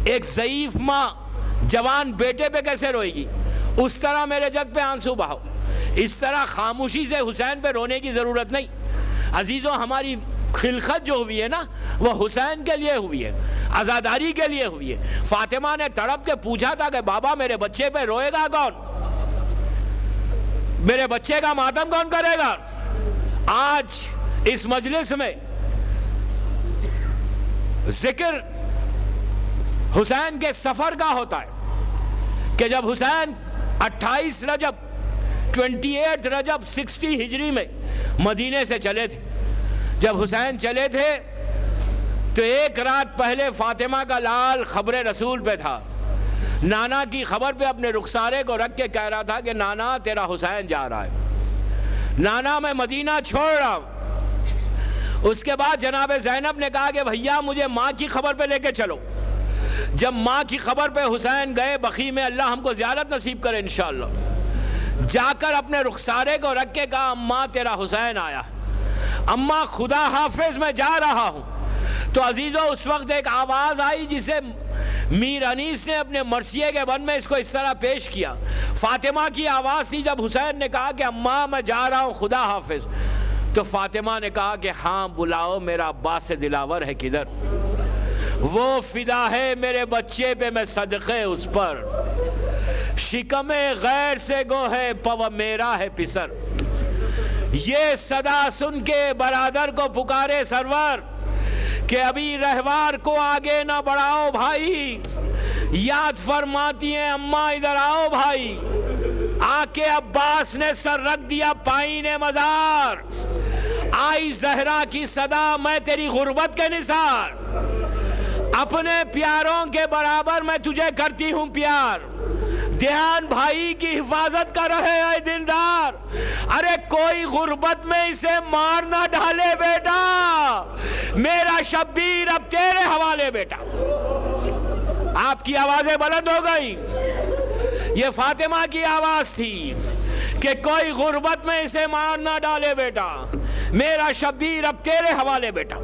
ایک ضعیف ماں جوان بیٹے پہ کیسے روئے گی، اس طرح میرے جد پہ آنسو بہاؤ۔ اس طرح خاموشی سے حسین پہ رونے کی ضرورت نہیں۔ عزیزوں، ہماری خلقت جو ہوئی ہے نا، وہ حسین کے لیے ہوئی ہے، عزاداری کے لیے ہوئی ہے۔ فاطمہ نے تڑپ کے پوچھا تھا کہ بابا میرے بچے پہ روئے گا کون، میرے بچے کا ماتم کون کرے گا؟ آج اس مجلس میں ذکر حسین کے سفر کا ہوتا ہے کہ جب حسین 28 رجب 28 رجب 60 ہجری میں مدینے سے چلے تھے۔ جب حسین چلے تھے تو 1 رات پہلے فاطمہ کا لال خبر رسول پہ تھا، نانا کی خبر پہ اپنے رخسارے کو رکھ کے کہہ رہا تھا کہ نانا تیرا حسین جا رہا ہے، نانا میں مدینہ چھوڑ رہا ہوں۔ اس کے بعد جناب زینب نے کہا کہ بھیا مجھے ماں کی خبر پہ لے کے چلو۔ جب ماں کی خبر پہ حسین گئے بقیع میں، اللہ ہم کو زیارت نصیب کرے انشاءاللہ، جا کر اپنے رخسارے کو رکھ کے کہا اماں تیرا حسین آیا، اماں خدا حافظ میں جا رہا ہوں۔ تو عزیزو، اس وقت ایک آواز آئی جسے میر انیس نے اپنے مرثیے کے بن میں اس کو اس طرح پیش کیا۔ فاطمہ کی آواز تھی جب حسین نے کہا کہ اماں میں جا رہا ہوں خدا حافظ، تو فاطمہ نے کہا کہ ہاں بلاؤ، میرا عباس دلاور ہے کدھر، وہ فدا ہے میرے بچے پہ میں صدقے اس پر، شکم غیر سے گو ہے پو میرا ہے پسر۔ یہ صدا سن کے برادر کو پکارے سرور کہ ابھی رہوار کو آگے نہ بڑھاؤ بھائی، یاد فرماتی ہیں اماں ادھر آؤ بھائی۔ آ کے عباس نے سر رکھ دیا پائین مزار، آئی زہرا کی صدا میں تیری غربت کے نثار، اپنے پیاروں کے برابر میں تجھے کرتی ہوں پیار، دھیان بھائی کی حفاظت کر رہے اے دلدار، ارے کوئی غربت میں اسے مار نہ ڈالے بیٹا، میرا شبیر اب تیرے حوالے بیٹا۔ آپ کی آوازیں بلند ہو گئی، یہ فاطمہ کی آواز تھی کہ کوئی غربت میں اسے مار نہ ڈالے بیٹا، میرا شبیر اب تیرے حوالے بیٹا۔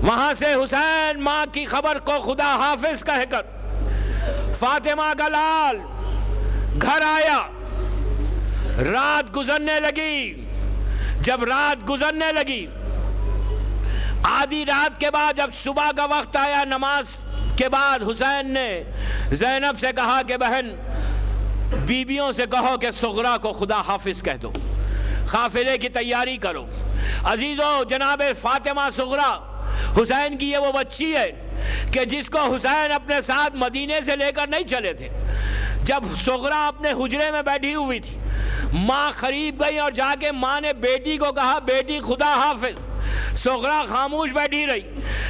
وہاں سے حسین ماں کی خبر کو خدا حافظ کہہ کر فاطمہ کا لال گھر آیا۔ رات گزرنے لگی، جب رات گزرنے لگی، آدھی رات کے بعد جب صبح کا وقت آیا، نماز کے بعد حسین نے زینب سے کہا کہ بہن بیویوں سے کہو کہ صغرا کو خدا حافظ کہہ دو، قافلے کی تیاری کرو۔ عزیزو، جناب فاطمہ صغرا حسین کی یہ وہ بچی ہے کہ جس کو حسین اپنے ساتھ مدینے سے لے کر نہیں چلے تھے۔ جب صغرا اپنے حجرے میں بیٹھی ہوئی تھی، ماں قریب گئی اور جا کے ماں نے بیٹی کو کہا بیٹی خدا حافظ۔ صغرا خاموش بیٹھی رہی،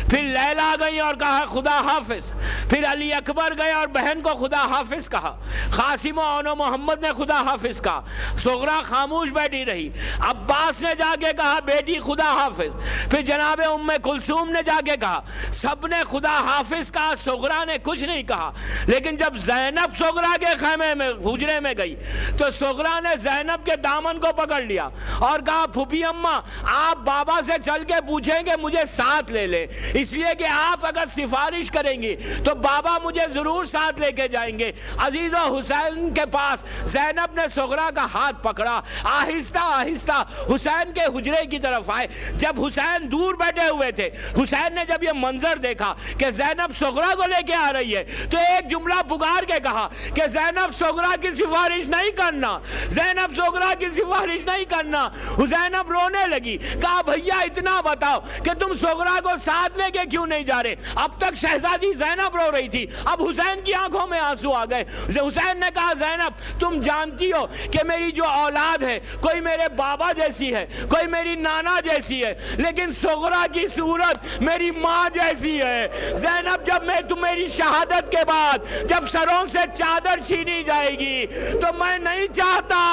پھر لیلا گئی اور کہا خدا حافظ، پھر علی اکبر گئے اور بہن کو خدا حافظ کہا، قاسم و اونو محمد نے خدا حافظ کہا، صغرا خاموش بیٹھی رہی۔ عباس نے جا کے کہا بیٹی خدا حافظ، پھر جناب ام کلثوم نے جا کے کہا، سب نے خدا حافظ کہا، صغرا نے کچھ نہیں کہا۔ لیکن جب زینب صغرا کے خیمے میں حجرے میں گئی تو صغرا نے زینب کے دامن کو پکڑ لیا اور کہا پھوپھی اماں آپ بابا سے چل کے پوچھیں گے مجھے ساتھ لے لے، اس لیے کہ آپ اگر سفارش کریں گی تو بابا مجھے ضرور ساتھ لے کے جائیں گے۔ عزیزو، حسین کے پاس زینب نے صغرا کا ہاتھ پکڑا، آہستہ آہستہ حسین کے حجرے کی طرف آئے۔ جب حسین دور بیٹھے ہوئے تھے، حسین نے جب یہ منظر دیکھا کہ زینب صغرا کو لے کے آ رہی ہے تو ایک جملہ پکار کے کہا کہ زینب صغرا کی سفارش نہیں کرنا، زینب صغرا کی سفارش نہیں کرنا۔ زینب رونے لگی، کہا بھیا اتنا بتاؤ کہ تم صغرا کو ساتھ لے کے کیوں نہیں جا رہے؟ اب تک شہزادی زینب رو رہی تھی، اب حسین کی آنکھوں میں آنسو آ گئے۔ حسین نے کہا زینب تم جانتی ہو کہ میری جو اولاد ہے کوئی میرے بابا جیسی ہے، کوئی میری نانا جیسی ہے، لیکن صغرا کی صورت میری ماں جیسی ہے۔ زینب جب میں تمہاری شہادت کے بعد جب سروں سے چادر چھینی جائے گی تو میں نہیں چاہتا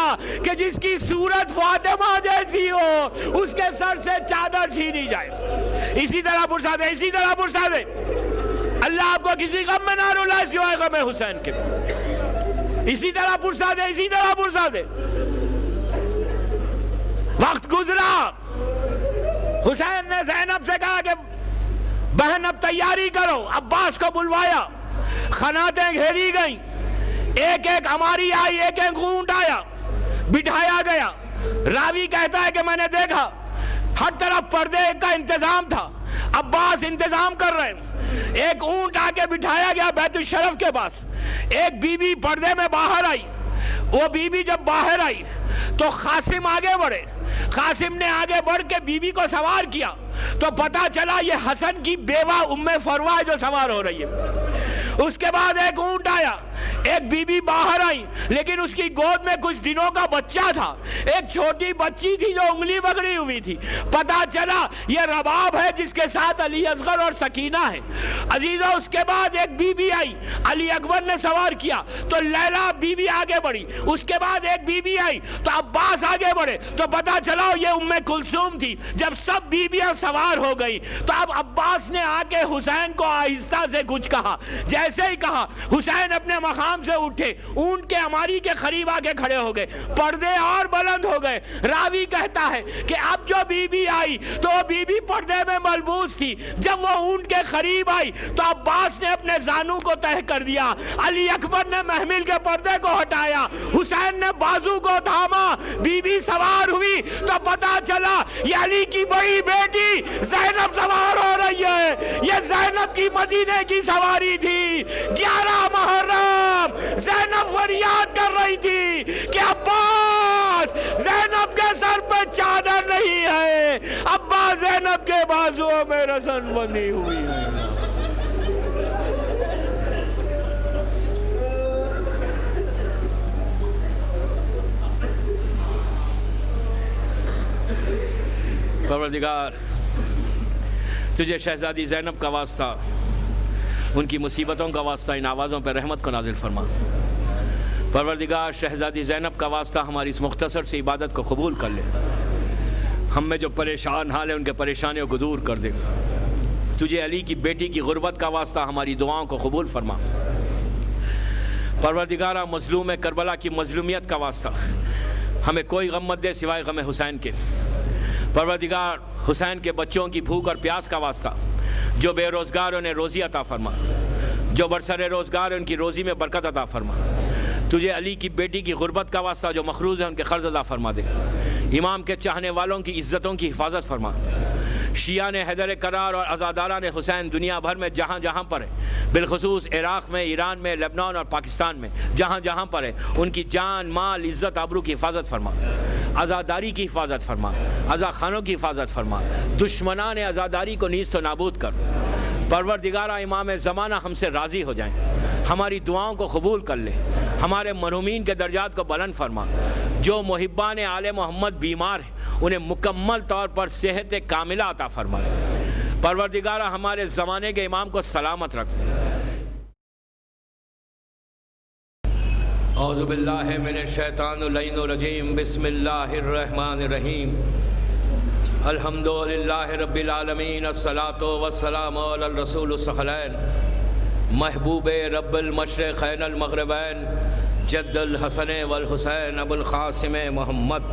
کہ جس کی صورت فاطمہ جیسی ہو اس کے سر سے چادر چھینی جائے۔ اسی طرح پرسا دے، اسی طرح پرسا دے، اللہ آپ کو کسی غم میں نہ رلائے سوائے غم حسین کے۔ اسی طرح پرسا دے، اسی طرح پرسا دے۔ وقت گزرا، حسین نے زینب سے کہا کہ بہن اب تیاری کرو، عباس کو بلوایا، خناتیں گھیری گئیں، ایک ایک ہماری آئی، ایک ایک اونٹ آیا، بٹھایا گیا۔ راوی کہتا ہے کہ میں نے دیکھا ہر طرف پردے کا انتظام تھا، عباس انتظام کر رہے ہیں۔ ایک اونٹ آ کے بٹھایا گیا بیت الشرف کے پاس، ایک بی بی پردے میں باہر آئی۔ وہ بی بی جب باہر آئی تو قاسم آگے بڑھے، قاسم نے آگے بڑھ کے بی بی کو سوار کیا تو پتا چلا یہ حسن کی بیوہ ام فروہ جو سوار ہو رہی ہے۔ اس کے بعد ایک اونٹ آیا، ایک بی بی باہر آئی، لیکن اس کی گود میں کچھ دنوں کا بچہ تھا، ایک چھوٹی بچی تھی جو انگلی پکڑی ہوئی تھی۔ پتا چلا یہ رباب ہے جس کے ساتھ علی اصغر اور سکینہ ہے۔ عزیزو، اس کے بعد ایک بی بی آئی، علی اکبر نے سوار کیا تو لیلا بی بی آگے بڑھی۔ اس کے بعد ایک بی بی آئی تو عباس آگے بڑھے تو پتا چلا یہ ام کلثوم تھی۔ جب سب بیویاں سوار ہو گئی تو اب عباس نے آ کے حسین کو آہستہ سے کچھ کہا۔ جیسے ہی کہا حسین اپنے مقام سے اٹھے، اونٹ کے ہماری کے قریب آ کے کھڑے ہو گئے، پردے اور بلند ہو گئے۔ راوی کہتا ہے کہ اب جو بی بی آئی تو وہ بی بی پردے میں ملبوس تھی۔ جب وہ اونٹ کے قریب آئی تو عباس نے اپنے زانو کو تہہ کر دیا، علی اکبر نے محمل کے پردے کو ہٹایا، حسین نے بازو کو تھاما، بی بی سوار ہوئی تو پتا چلا یہ علی کی بڑی بیٹی زینب سوار ہو رہی ہے۔ یہ زینب کی مدینے کی سواری تھی۔ 11 محرم زینب فریاد کر رہی تھی کہ عباس زینب کے سر پہ چادر نہیں ہے، عباس زینب کے بازوؤں میں رسن بندھی ہوئی ہے۔ پروردگار تجھے شہزادی زینب کا واسطہ، ان کی مصیبتوں کا واسطہ، ان آوازوں پہ رحمت کو نازل فرما۔ پروردگار شہزادی زینب کا واسطہ ہماری اس مختصر سی عبادت کو قبول کر لے۔ ہم میں جو پریشان حال ہیں ان کے پریشانیوں کو دور کر دے۔ تجھے علی کی بیٹی کی غربت کا واسطہ ہماری دعاؤں کو قبول فرما۔ پروردگارہ مظلوم کربلا کی مظلومیت کا واسطہ ہمیں کوئی غم مت دے سوائے غم حسین کے۔ پروردگار حسین کے بچوں کی بھوک اور پیاس کا واسطہ، جو بے روزگار انہیں روزی عطا فرما، جو برسر روزگار ان کی روزی میں برکت عطا فرما۔ تجھے علی کی بیٹی کی غربت کا واسطہ، جو مقروض ہیں ان کے قرض ادا فرما دے۔ امام کے چاہنے والوں کی عزتوں کی حفاظت فرما۔ شیعہ نے حیدر کرار اور عزاداران حسین دنیا بھر میں جہاں جہاں پر ہے، بالخصوص عراق میں، ایران میں، لبنان اور پاکستان میں جہاں جہاں پر ہے، ان کی جان، مال، عزت، آبرو کی حفاظت فرما۔ عزاداری کی حفاظت فرما، عزا خانوں کی حفاظت فرما۔ دشمنان عزاداری کو نیست و نابود کر۔ پروردگارہ امام زمانہ ہم سے راضی ہو جائیں، ہماری دعاؤں کو قبول کر لے، ہمارے مرحومین کے درجات کو بلند فرما۔ جو محبان آل محمد بیمار ہیں انہیں مکمل طور پر صحت کاملہ عطا فرما۔ پروردگارہ ہمارے زمانے کے امام کو سلامت رکھ۔ اعوذ باللہ من الشیطان اللعین الرجیم، بسم اللہ الرحمن الرحیم۔ الحمدللہ رب العالمین، الصلاۃ والسلام علی الرسول الثقلین، محبوب رب المشرقین المغربین، جد الحسن والحسین ابو القاسم محمد۔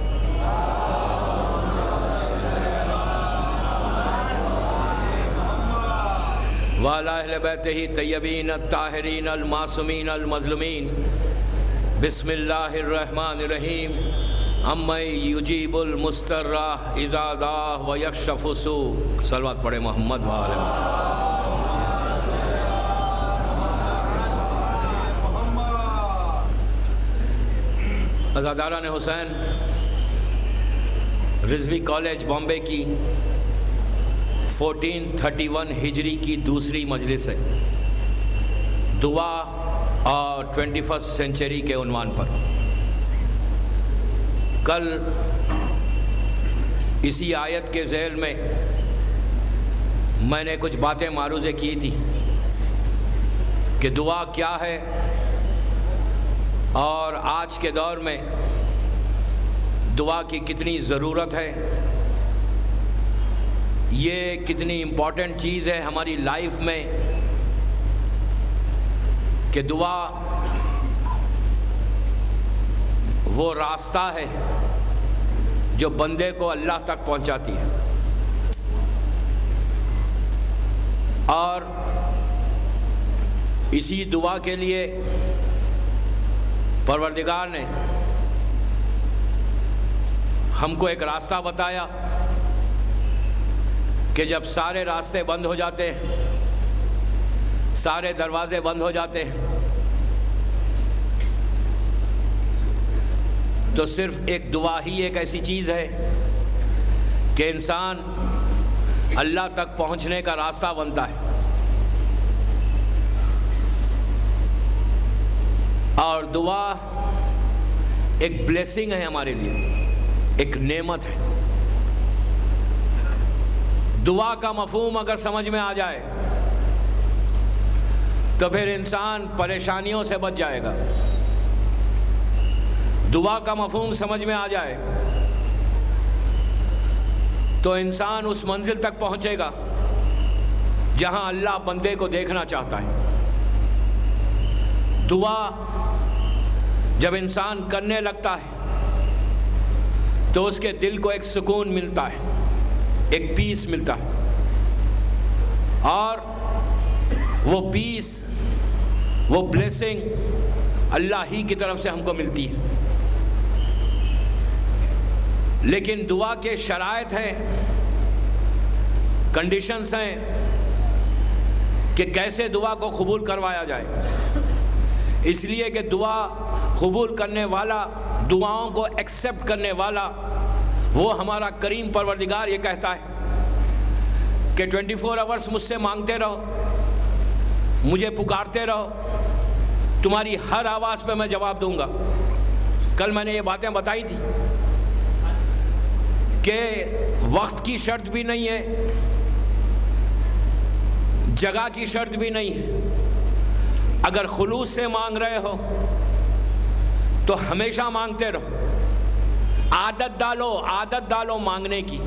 وعلی اہل بیتہ طیبین الطاہرین المعصومین المظلومین۔ بسم اللہ الرحمن الرحیم۔ اَمَّن یجیب المضطر اذا دعا ویکشف السوء۔ صلوات پڑھے محمد وآلہ عزاداران حسین۔ رضوی کالج بامبے کی 1431 ہجری کی دوسری مجلس ہے، دعا اور 21 سینچری کے عنوان پر۔ کل اسی آیت کے ذیل میں نے کچھ باتیں معروضے کی تھی کہ دعا کیا ہے، اور آج کے دور میں دعا کی کتنی ضرورت ہے، یہ کتنی امپورٹنٹ چیز ہے ہماری لائف میں کہ دعا وہ راستہ ہے جو بندے کو اللہ تک پہنچاتی ہے۔ اور اسی دعا کے لیے پروردگار نے ہم کو ایک راستہ بتایا کہ جب سارے راستے بند ہو جاتے ہیں، سارے دروازے بند ہو جاتے ہیں، تو صرف ایک دعا ہی ایک ایسی چیز ہے کہ انسان اللہ تک پہنچنے کا راستہ بنتا ہے۔ اور دعا ایک بلیسنگ ہے ہمارے لیے، ایک نعمت ہے۔ دعا کا مفہوم اگر سمجھ میں آ جائے تو پھر انسان پریشانیوں سے بچ جائے گا۔ دعا کا مفہوم سمجھ میں آ جائے تو انسان اس منزل تک پہنچے گا جہاں اللہ بندے کو دیکھنا چاہتا ہے۔ دعا جب انسان کرنے لگتا ہے تو اس کے دل کو ایک سکون ملتا ہے، ایک پیس ملتا ہے، اور وہ پیس، وہ بلیسنگ اللہ ہی کی طرف سے ہم کو ملتی ہے۔ لیکن دعا کے شرائط ہیں، کنڈیشنز ہیں کہ کیسے دعا کو قبول کروایا جائے۔ اس لیے کہ دعا قبول کرنے والا، دعاؤں کو ایکسیپٹ کرنے والا، وہ ہمارا کریم پروردگار یہ کہتا ہے کہ 24 آورس مجھ سے مانگتے رہو، مجھے پکارتے رہو، تمہاری ہر آواز پہ میں جواب دوں گا۔ کل میں نے یہ باتیں بتائی تھی کہ وقت کی شرط بھی نہیں ہے، جگہ کی شرط بھی نہیں ہے۔ اگر خلوص سے مانگ رہے ہو تو ہمیشہ مانگتے رہو۔ عادت ڈالو مانگنے کی۔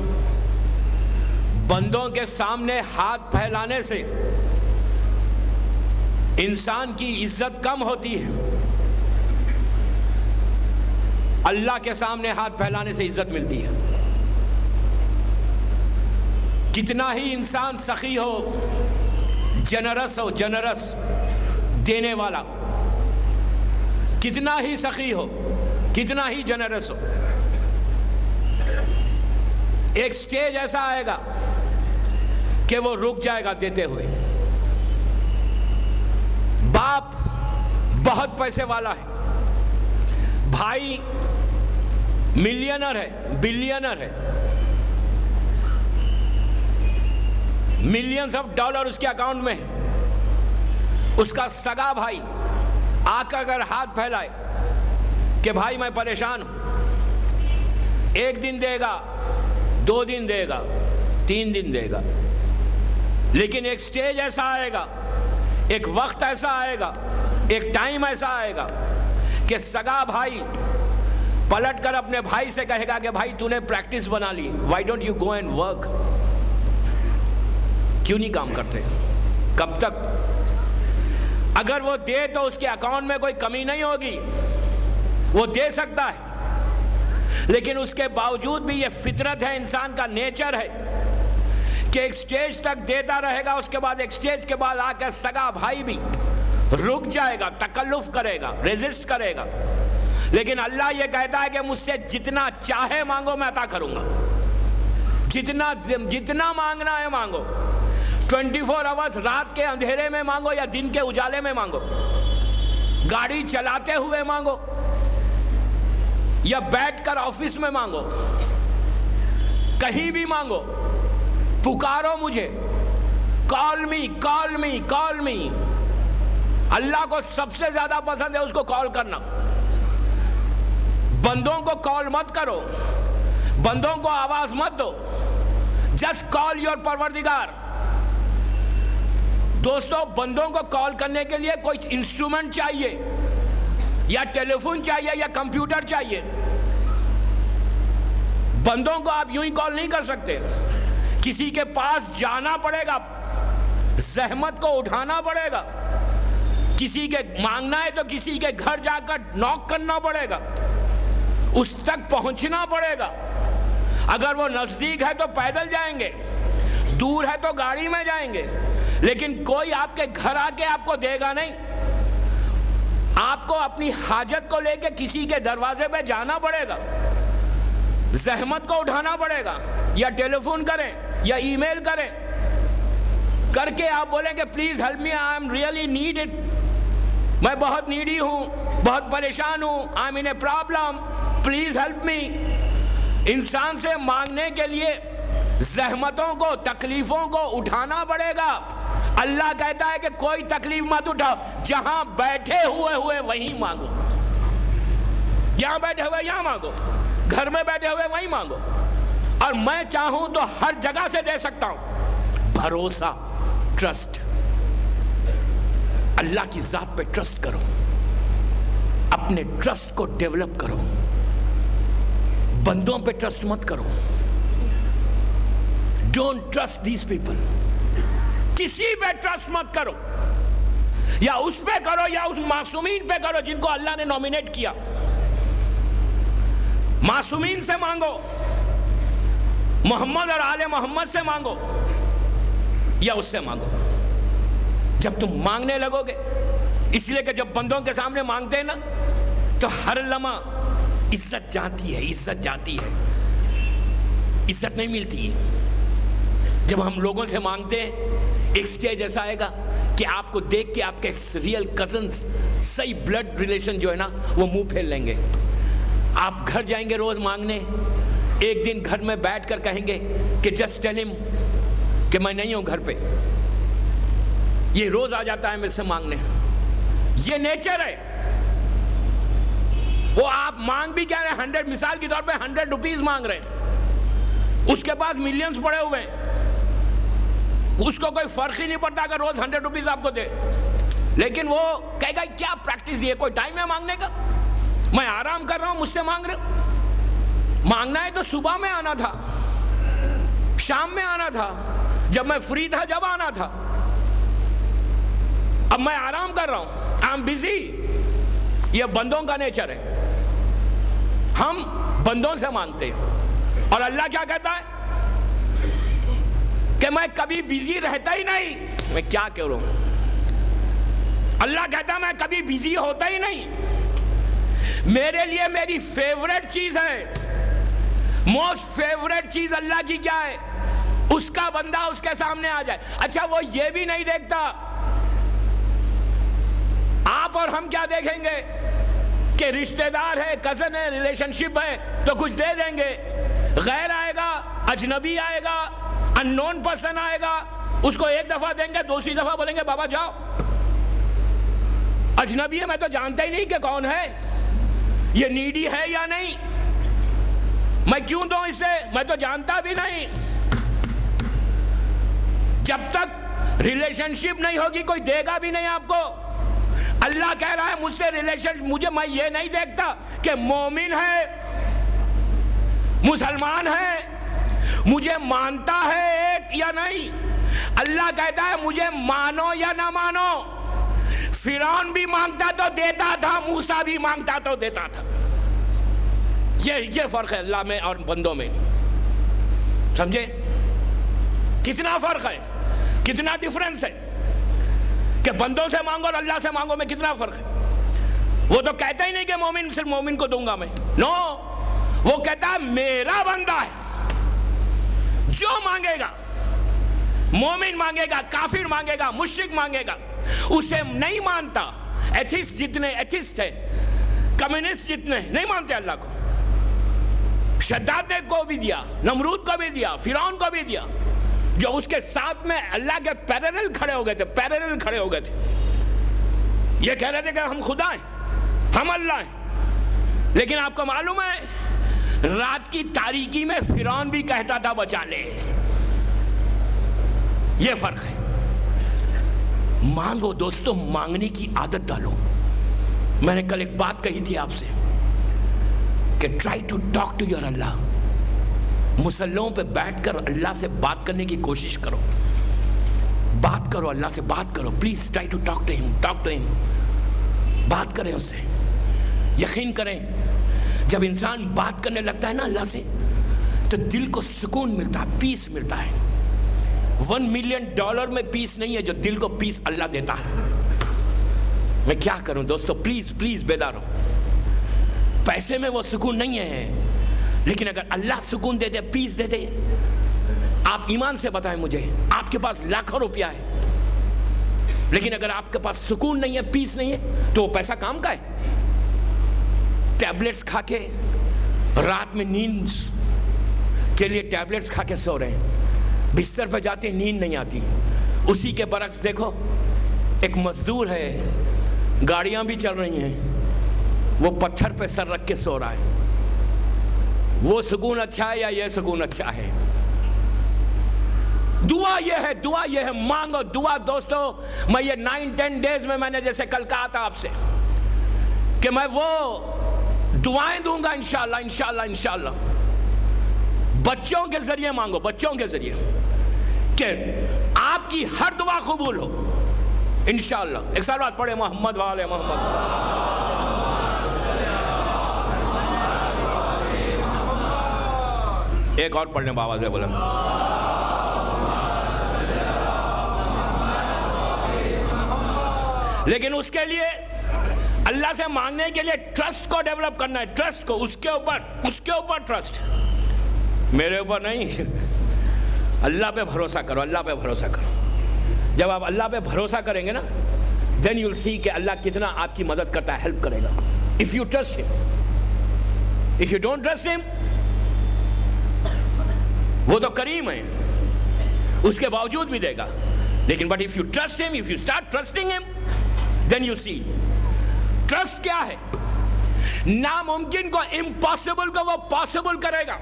بندوں کے سامنے ہاتھ پھیلانے سے انسان کی عزت کم ہوتی ہے۔ اللہ کے سامنے ہاتھ پھیلانے سے عزت ملتی ہے. کتنا ہی انسان سخی ہو, جنرس ہو, جنرس دینے والا, کتنا ہی سخی ہو, کتنا ہی جنرس ہو, ایک سٹیج ایسا آئے گا کہ وہ رک جائے گا دیتے ہوئے. باپ بہت پیسے والا ہے, بھائی ملینر ہے, بلینر ہے, ملینز آف ڈالر اس کے اکاؤنٹ میں ہے. اس کا سگا بھائی آ کر اگر ہاتھ پھیلائے کہ بھائی میں پریشان ہوں, 1 دن دے گا, 2 دن دے گا, 3 دن دے گا, لیکن ایک سٹیج ایسا آئے گا, ایک وقت ایسا آئے گا, ایک ٹائم ایسا آئے گا کہ سگا بھائی پلٹ کر اپنے بھائی سے کہے گا کہ بھائی تو نے پریکٹس بنا لی, why don't you go and work, کیوں نہیں کام کرتے, کب تک؟ اگر وہ دے تو اس کے اکاؤنٹ میں کوئی کمی نہیں ہوگی, وہ دے سکتا ہے, لیکن اس کے باوجود بھی یہ فطرت ہے, انسان کا نیچر ہے کہ ایک سٹیج تک دیتا رہے گا, اس کے بعد ایک سٹیج کے بعد آ کر سگا بھائی بھی رک جائے گا, تکلف کرے گا, ریزسٹ کرے گا. لیکن اللہ یہ کہتا ہے کہ مجھ سے جتنا چاہے مانگو میں عطا کروں گا, جتنا مانگنا ہے مانگو, 24 آورز رات کے اندھیرے میں مانگو یا دن کے اجالے میں مانگو, گاڑی چلاتے ہوئے مانگو یا بیٹھ کر آفس میں مانگو, کہیں بھی مانگو, پکارو مجھے, کال می, کال می, کال می. اللہ کو سب سے زیادہ پسند ہے اس کو کال کرنا. بندوں کو کال مت کرو, بندوں کو آواز مت دو, جسٹ کال یور پروردگار. دوستو, بندوں کو کال کرنے کے لیے کوئی انسٹرومنٹ چاہیے, یا ٹیلی فون چاہیے, یا کمپیوٹر چاہیے. بندوں کو آپ یوں ہی کال نہیں کر سکتے, کسی کے پاس جانا پڑے گا, زحمت کو اٹھانا پڑے گا, کسی کے مانگنا ہے تو کسی کے گھر جا کر نوک کرنا پڑے گا, اس تک پہنچنا پڑے گا. اگر وہ نزدیک ہے تو پیدل جائیں گے, دور ہے تو گاڑی میں جائیں گے, لیکن کوئی آپ کے گھر آ کے آپ کو دے گا نہیں. آپ کو اپنی حاجت کو لے کے کسی کے دروازے پہ جانا پڑے گا, زحمت کو اٹھانا پڑے گا, یا ٹیلی فون کریں یا ای میل کریں, کر کے آپ بولیں کہ please help me, I am really need it, میں بہت نیڈی ہوں, بہت پریشان ہوں, I am in a problem, please help می. انسان سے مانگنے کے لیے زحمتوں کو, تکلیفوں کو اٹھانا پڑے گا. اللہ کہتا ہے کہ کوئی تکلیف مت اٹھاؤ, جہاں بیٹھے ہوئے وہیں مانگو, یہاں بیٹھے ہوئے یہاں مانگو, گھر میں بیٹھے ہوئے وہیں مانگو, اور میں چاہوں تو ہر جگہ سے دے سکتا ہوں. بھروسہ, ٹرسٹ, اللہ کی ذات پہ ٹرسٹ کرو, اپنے ٹرسٹ کو ڈیولپ کرو, بندوں پہ ٹرسٹ مت کرو. ڈونٹ ٹرسٹ دیز پیپل, کسی پہ ٹرسٹ مت کرو, یا اس پہ کرو یا اس معصومین پہ کرو جن کو اللہ نے نومینیٹ کیا. معصومین سے مانگو, محمد اور آل محمد سے مانگو, یا اس سے مانگو. جب تم مانگنے لگو گے, اس لیے کہ جب بندوں کے سامنے مانگتے ہیں نا تو ہر لمحہ عزت جاتی ہے, عزت جاتی ہے, عزت نہیں ملتی ہے. جب ہم لوگوں سے مانگتے ہیں, ایک سٹیج ایسا آئے گا کہ آپ کو دیکھ کے آپ کے ریئل کزنز, صحیح بلڈ ریلیشن جو ہے نا, وہ منہ پھیر لیں گے. آپ گھر جائیں گے روز مانگنے, ایک دن گھر میں بیٹھ کر کہیں گے کہ جسٹ ٹیل ہم کہ میں نہیں ہوں گھر پہ. یہ روز آ جاتا ہے مجھ سے مانگنے, یہ نیچر ہے. وہ آپ مانگ بھی کیا رہے ہیں, 100, مثال کے طور پہ 100 روپیز مانگ رہے ہیں, اس کے پاس ملینز پڑے ہوئے ہیں, اس کو کوئی فرق ہی نہیں پڑتا اگر روز 100 روپیز آپ کو دے. لیکن وہ کہے گا کیا پریکٹس, یہ کوئی ٹائم ہے مانگنے کا, میں آرام کر رہا ہوں, مجھ سے مانگ رہے ہو. مانگنا ہے تو صبح میں آنا تھا, شام میں آنا تھا, جب میں فری تھا جب آنا تھا. اب میں آرام کر رہا ہوں, آئی ایم بزی. یہ بندوں کا نیچر ہے. ہم بندوں سے مانگتے ہیں، اور اللہ کیا کہتا ہے کہ میں کبھی بیزی رہتا ہی نہیں. میں کیا کہہ رہا ہوں؟ اللہ کہتا ہے میں کبھی بیزی ہوتا ہی نہیں. میرے لیے میری فیوریٹ چیز ہے، موسٹ فیوریٹ چیز اللہ کی کیا ہے؟ اس کا بندہ اس کے سامنے آ جائے. اچھا وہ یہ بھی نہیں دیکھتا. آپ اور ہم کیا دیکھیں گے کہ رشتہ دار ہے، کزن ہے، ریلیشن شپ ہے تو کچھ دے دیں گے. غیر آئے گا، اجنبی آئے گا، ان نون پرسن آئے گا، اس کو ایک دفعہ دیں گے، دوسری دفعہ بولیں گے بابا جاؤ. اجنبی ہے، میں تو جانتا ہی نہیں کہ کون ہے، یہ نیڈی ہے یا نہیں، میں کیوں دوں اسے، میں تو جانتا بھی نہیں. جب تک ریلیشن شپ نہیں ہوگی کوئی دے گا بھی نہیں آپ کو. اللہ کہہ رہا ہے مجھ سے ریلیشن، میں یہ نہیں دیکھتا کہ مومن ہے، مسلمان ہے، مجھے مانتا ہے ایک یا نہیں. اللہ کہتا ہے مجھے مانو یا نہ مانو. فرعون بھی مانگتا تو دیتا تھا، موسیٰ بھی مانگتا تو دیتا تھا. یہ فرق ہے اللہ میں اور بندوں میں. سمجھے کتنا فرق ہے، کتنا ڈیفرنس ہے کہ بندوں سے مانگو اور اللہ سے مانگو میں کتنا فرق ہے. وہ تو کہتا ہی نہیں کہ مومن صرف مومن کو دوں گا میں. نو، وہ کہتا ہے میرا بندہ ہے، جو مانگے گا، مومن مانگے گا، کافر مانگے گا، مشرک مانگے گا، اسے نہیں مانتا. ایتھسٹ جتنے ایتھسٹ ہے، کمیونسٹ جتنے نہیں مانتے اللہ کو. شداد کو بھی دیا، نمرود کو بھی دیا، فرعون کو بھی دیا، جو اس کے ساتھ میں اللہ کے پیرلل کھڑے ہو گئے تھے. یہ کہہ رہے تھے کہ ہم خدا ہیں، ہم اللہ ہیں. لیکن آپ کو معلوم ہے رات کی تاریکی میں فرعون بھی کہتا تھا بچا لے. یہ فرق ہے. مانگو دوستو، مانگنے کی عادت ڈالو. میں نے کل ایک بات کہی تھی آپ سے کہ try to talk to your اللہ. مسلوں پہ بیٹھ کر اللہ سے بات کرنے کی کوشش کرو. بات کرو، اللہ سے بات کرو. Please try to talk to him. بات کریں اس سے. یقین کریں جب انسان بات کرنے لگتا ہے نا اللہ سے تو دل کو سکون ملتا ہے، پیس ملتا ہے. $1 ملین میں پیس نہیں ہے جو دل کو پیس اللہ دیتا ہے. میں کیا کروں دوستو، پلیز بیدار ہو. پیسے میں وہ سکون نہیں ہے، لیکن اگر اللہ سکون دے دے، پیس دے دے. آپ ایمان سے بتائیں مجھے، آپ کے پاس لاکھوں روپیہ ہے لیکن اگر آپ کے پاس سکون نہیں ہے، پیس نہیں ہے، تو وہ پیسہ کام کا ہے. ٹیبلٹس کھا کے رات میں نیند کے لیے ٹیبلٹس کھا کے سو رہے ہیں، بستر پہ جاتے ہیں نیند نہیں آتی. اسی کے برعکس دیکھو ایک مزدور ہے، گاڑیاں بھی چل رہی ہیں، وہ پتھر پہ سر رکھ کے سو رہا ہے. وہ سکون اچھا ہے یا یہ سکون اچھا ہے؟ دعا یہ ہے، مانگو دعا. دوستو میں یہ 9-10 ڈیز میں نے جیسے کل کہا تھا آپ سے کہ میں وہ دعائیں دوں گا انشاءاللہ. بچوں کے ذریعے مانگو، بچوں کے ذریعے، کہ آپ کی ہر دعا قبول ہو انشاءاللہ. ایک سال بعد پڑھے محمد والے محمد. ایک اور پڑھ لیں بابا سے بولیں. لیکن اس کے لیے اللہ سے مانگنے کے لیے ٹرسٹ کو ڈیولپ کرنا ہے. ٹرسٹ کو، اس کے اوپر ٹرسٹ، میرے اوپر نہیں. اللہ پہ بھروسہ کرو، اللہ پہ بھروسہ کرو. جب آپ اللہ پہ بھروسہ کریں گے نا then you'll see کہ اللہ کتنا آپ کی مدد کرتا ہے، ہیلپ کرے گا. if you trust him. if you don't trust him، وہ تو کریم ہے، اس کے باوجود بھی دے گا. لیکن but if you trust him, if you start trusting him, then you see. Trust کیا ہے؟ ناممکن کو، امپاسبل کو وہ پاسبل کرے گا.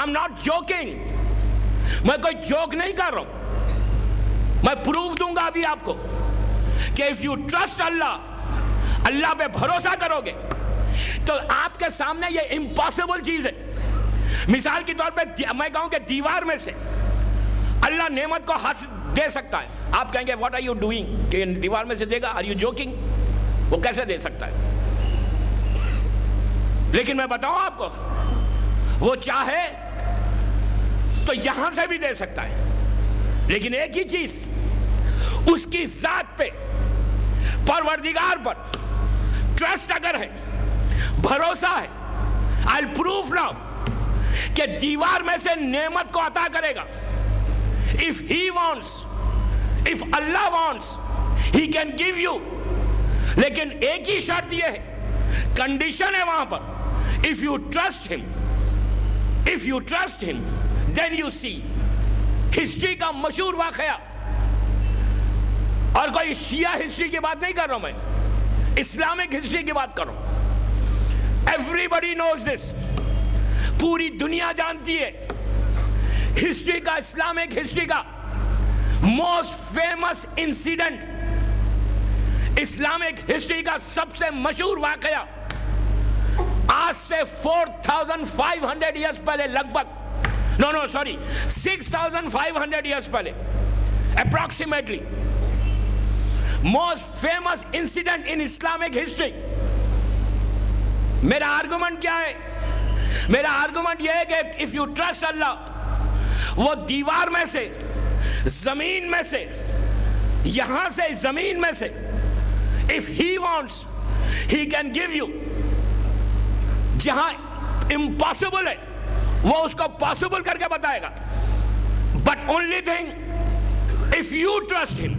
I'm not joking. میں کوئی جوک نہیں کر رہا ہوں. میں پروف دوں گا ابھی آپ کو کہ if you trust اللہ پہ بھروسہ کرو گے تو آپ کے سامنے یہ امپاسبل چیز ہے. مثال کے طور پہ میں کہوں کہ دیوار میں سے اللہ نعمت کو ہاتھ دے سکتا ہے. آپ کہیں گے what are you doing کہ دیوار میں سے دے گا؟ are you joking؟ وہ کیسے دے سکتا ہے؟ لیکن میں بتاؤں آپ کو، وہ چاہے تو یہاں سے بھی دے سکتا ہے، لیکن ایک ہی چیز، اس کی ذات پہ، پروردگار پر ٹرسٹ اگر ہے، بھروسہ ہے، I'll prove now کہ دیوار میں سے نعمت کو عطا کرے گا. If he wants, if Allah wants, he can give you. لیکن ایک ہی شرط یہ ہے، کنڈیشن ہے وہاں پر، if you trust him, if you trust him, then you see. History کا مشہور واقعہ، اور کوئی شیعہ ہسٹری کی بات نہیں کر رہا ہوں میں، اسلامک ہسٹری کی بات کر رہا ہوں. Everybody knows this. پوری دنیا جانتی ہے ہسٹری کا، اسلامک ہسٹری کا most famous incident, Islamic history کا سب سے مشہور واقعہ، آج سے 4500 ایئرز پہلے، لگ بھگ 6500 ایئرز پہلے، approximately most famous incident in Islamic history. میرا آرگومنٹ کیا ہے؟ میرا آرگومنٹ یہ ہے کہ if you trust اللہ، وہ دیوار میں سے، زمین میں سے، یہاں سے زمین میں سے، if he wants he can give you. جہاں impossible ہے وہ اس کو possible کر کے بتائے گا. But only thing, if you trust him,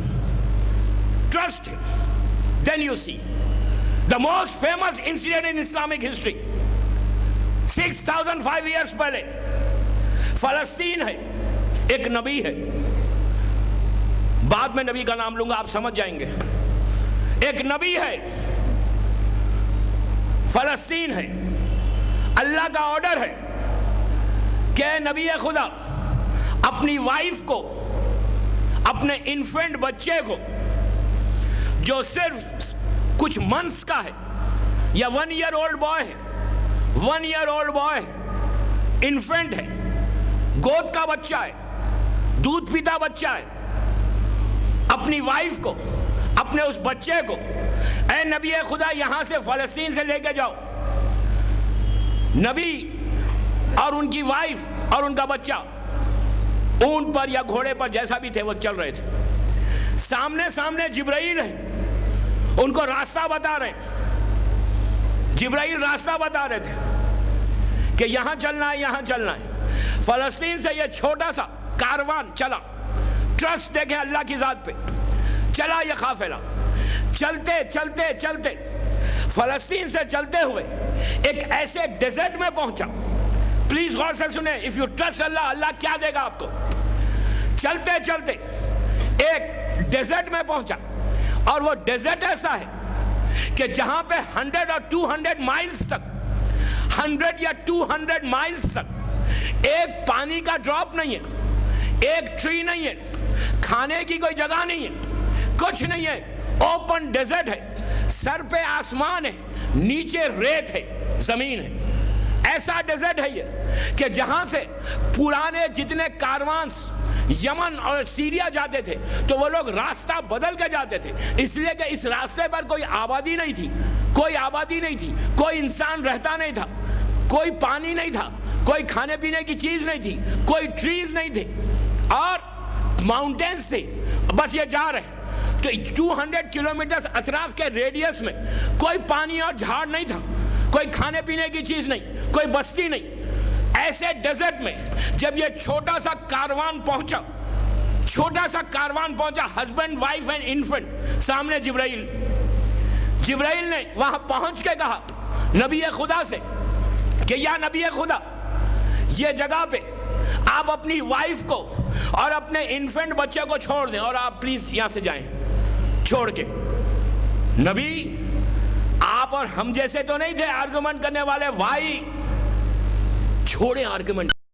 then you see. The most famous incident in Islamic history, 6005 years پہلے، فلسطین ہے، ایک نبی ہے، بعد میں نبی کا نام لوں گا، آپ سمجھ جائیں گے. ایک نبی ہے، فلسطین ہے، اللہ کا آرڈر ہے کہ نبی خدا اپنی وائف کو، اپنے انفینٹ بچے کو، جو صرف کچھ منتھس کا ہے یا 1 year old boy ہے، 1 year old boy انفینٹ ہے، گود کا بچہ ہے، دودھ پیتا بچہ ہے، اپنی وائف کو، اپنے اس بچے کو، اے نبی خدا یہاں سے فلسطین سے لے کے جاؤ. نبی اور ان کی وائف اور ان کا بچہ اونٹ پر یا گھوڑے پر، جیسا بھی تھے، وہ چل رہے تھے. سامنے سامنے جبرائیل ہے، ان کو راستہ بتا رہے ہیں. جبرائیل راستہ بتا رہے تھے کہ یہاں چلنا ہے، یہاں چلنا ہے. فلسطین سے یہ چھوٹا سا کاروان چلا، ٹرسٹ دیکھیں اللہ کی ذات پہ، چلا یہ قافلہ. چلتے چلتے چلتے فلسطین سے چلتے ہوئے ایک ایسے ڈیزرٹ میں پہنچا. پلیز غور سے سنیں، if you trust اللہ، اللہ کیا دے گا آپ کو. چلتے چلتے ایک ڈیزرٹ میں پہنچا، اور وہ ڈیزرٹ ایسا ہے کہ جہاں پہ 100 اور 200 مائلز تک، 100 یا 200 مائلز تک ایک پانی کا ڈراپ نہیں ہے، ایک ٹری نہیں ہے، کھانے کی کوئی جگہ نہیں ہے، کچھ نہیں ہے. اوپن ڈیزرٹ ہے، سر پہ آسمان ہے، نیچے ریت ہے، زمین ہے. ایسا ڈیزرٹ ہے یہ کہ جہاں سے پرانے جتنے کاروانس یمن اور سیریا جاتے تھے تو وہ لوگ راستہ بدل کے جاتے تھے، اس لیے کہ اس راستے پر کوئی آبادی نہیں تھی، کوئی آبادی نہیں تھی، کوئی انسان رہتا نہیں تھا، کوئی پانی نہیں تھا، کوئی کھانے پینے کی چیز نہیں تھی، کوئی ٹریز نہیں تھے، اور ماؤنٹینز تھے. بس یہ جا رہے تو 200 کلومیٹرز اطراف کے ریڈیس میں کوئی پانی اور جھاڑ نہیں تھا، کوئی کھانے پینے کی چیز نہیں، کوئی بستی نہیں. ایسے ڈیزرٹ میں جب یہ چھوٹا سا کاروان پہنچا، ہسبینڈ وائف اینڈ انفینٹ، سامنے جبرائیل نے وہاں پہنچ کے کہا نبی خدا سے کہ یا نبی خدا، یہ جگہ پہ آپ اپنی وائف کو اور اپنے انفینٹ بچے کو چھوڑ دیں، اور آپ پلیز یہاں سے جائیں چھوڑ کے. نبی آپ اور ہم جیسے تو نہیں تھے آرگومنٹ کرنے والے، بھائی چھوڑیں آرگومنٹ.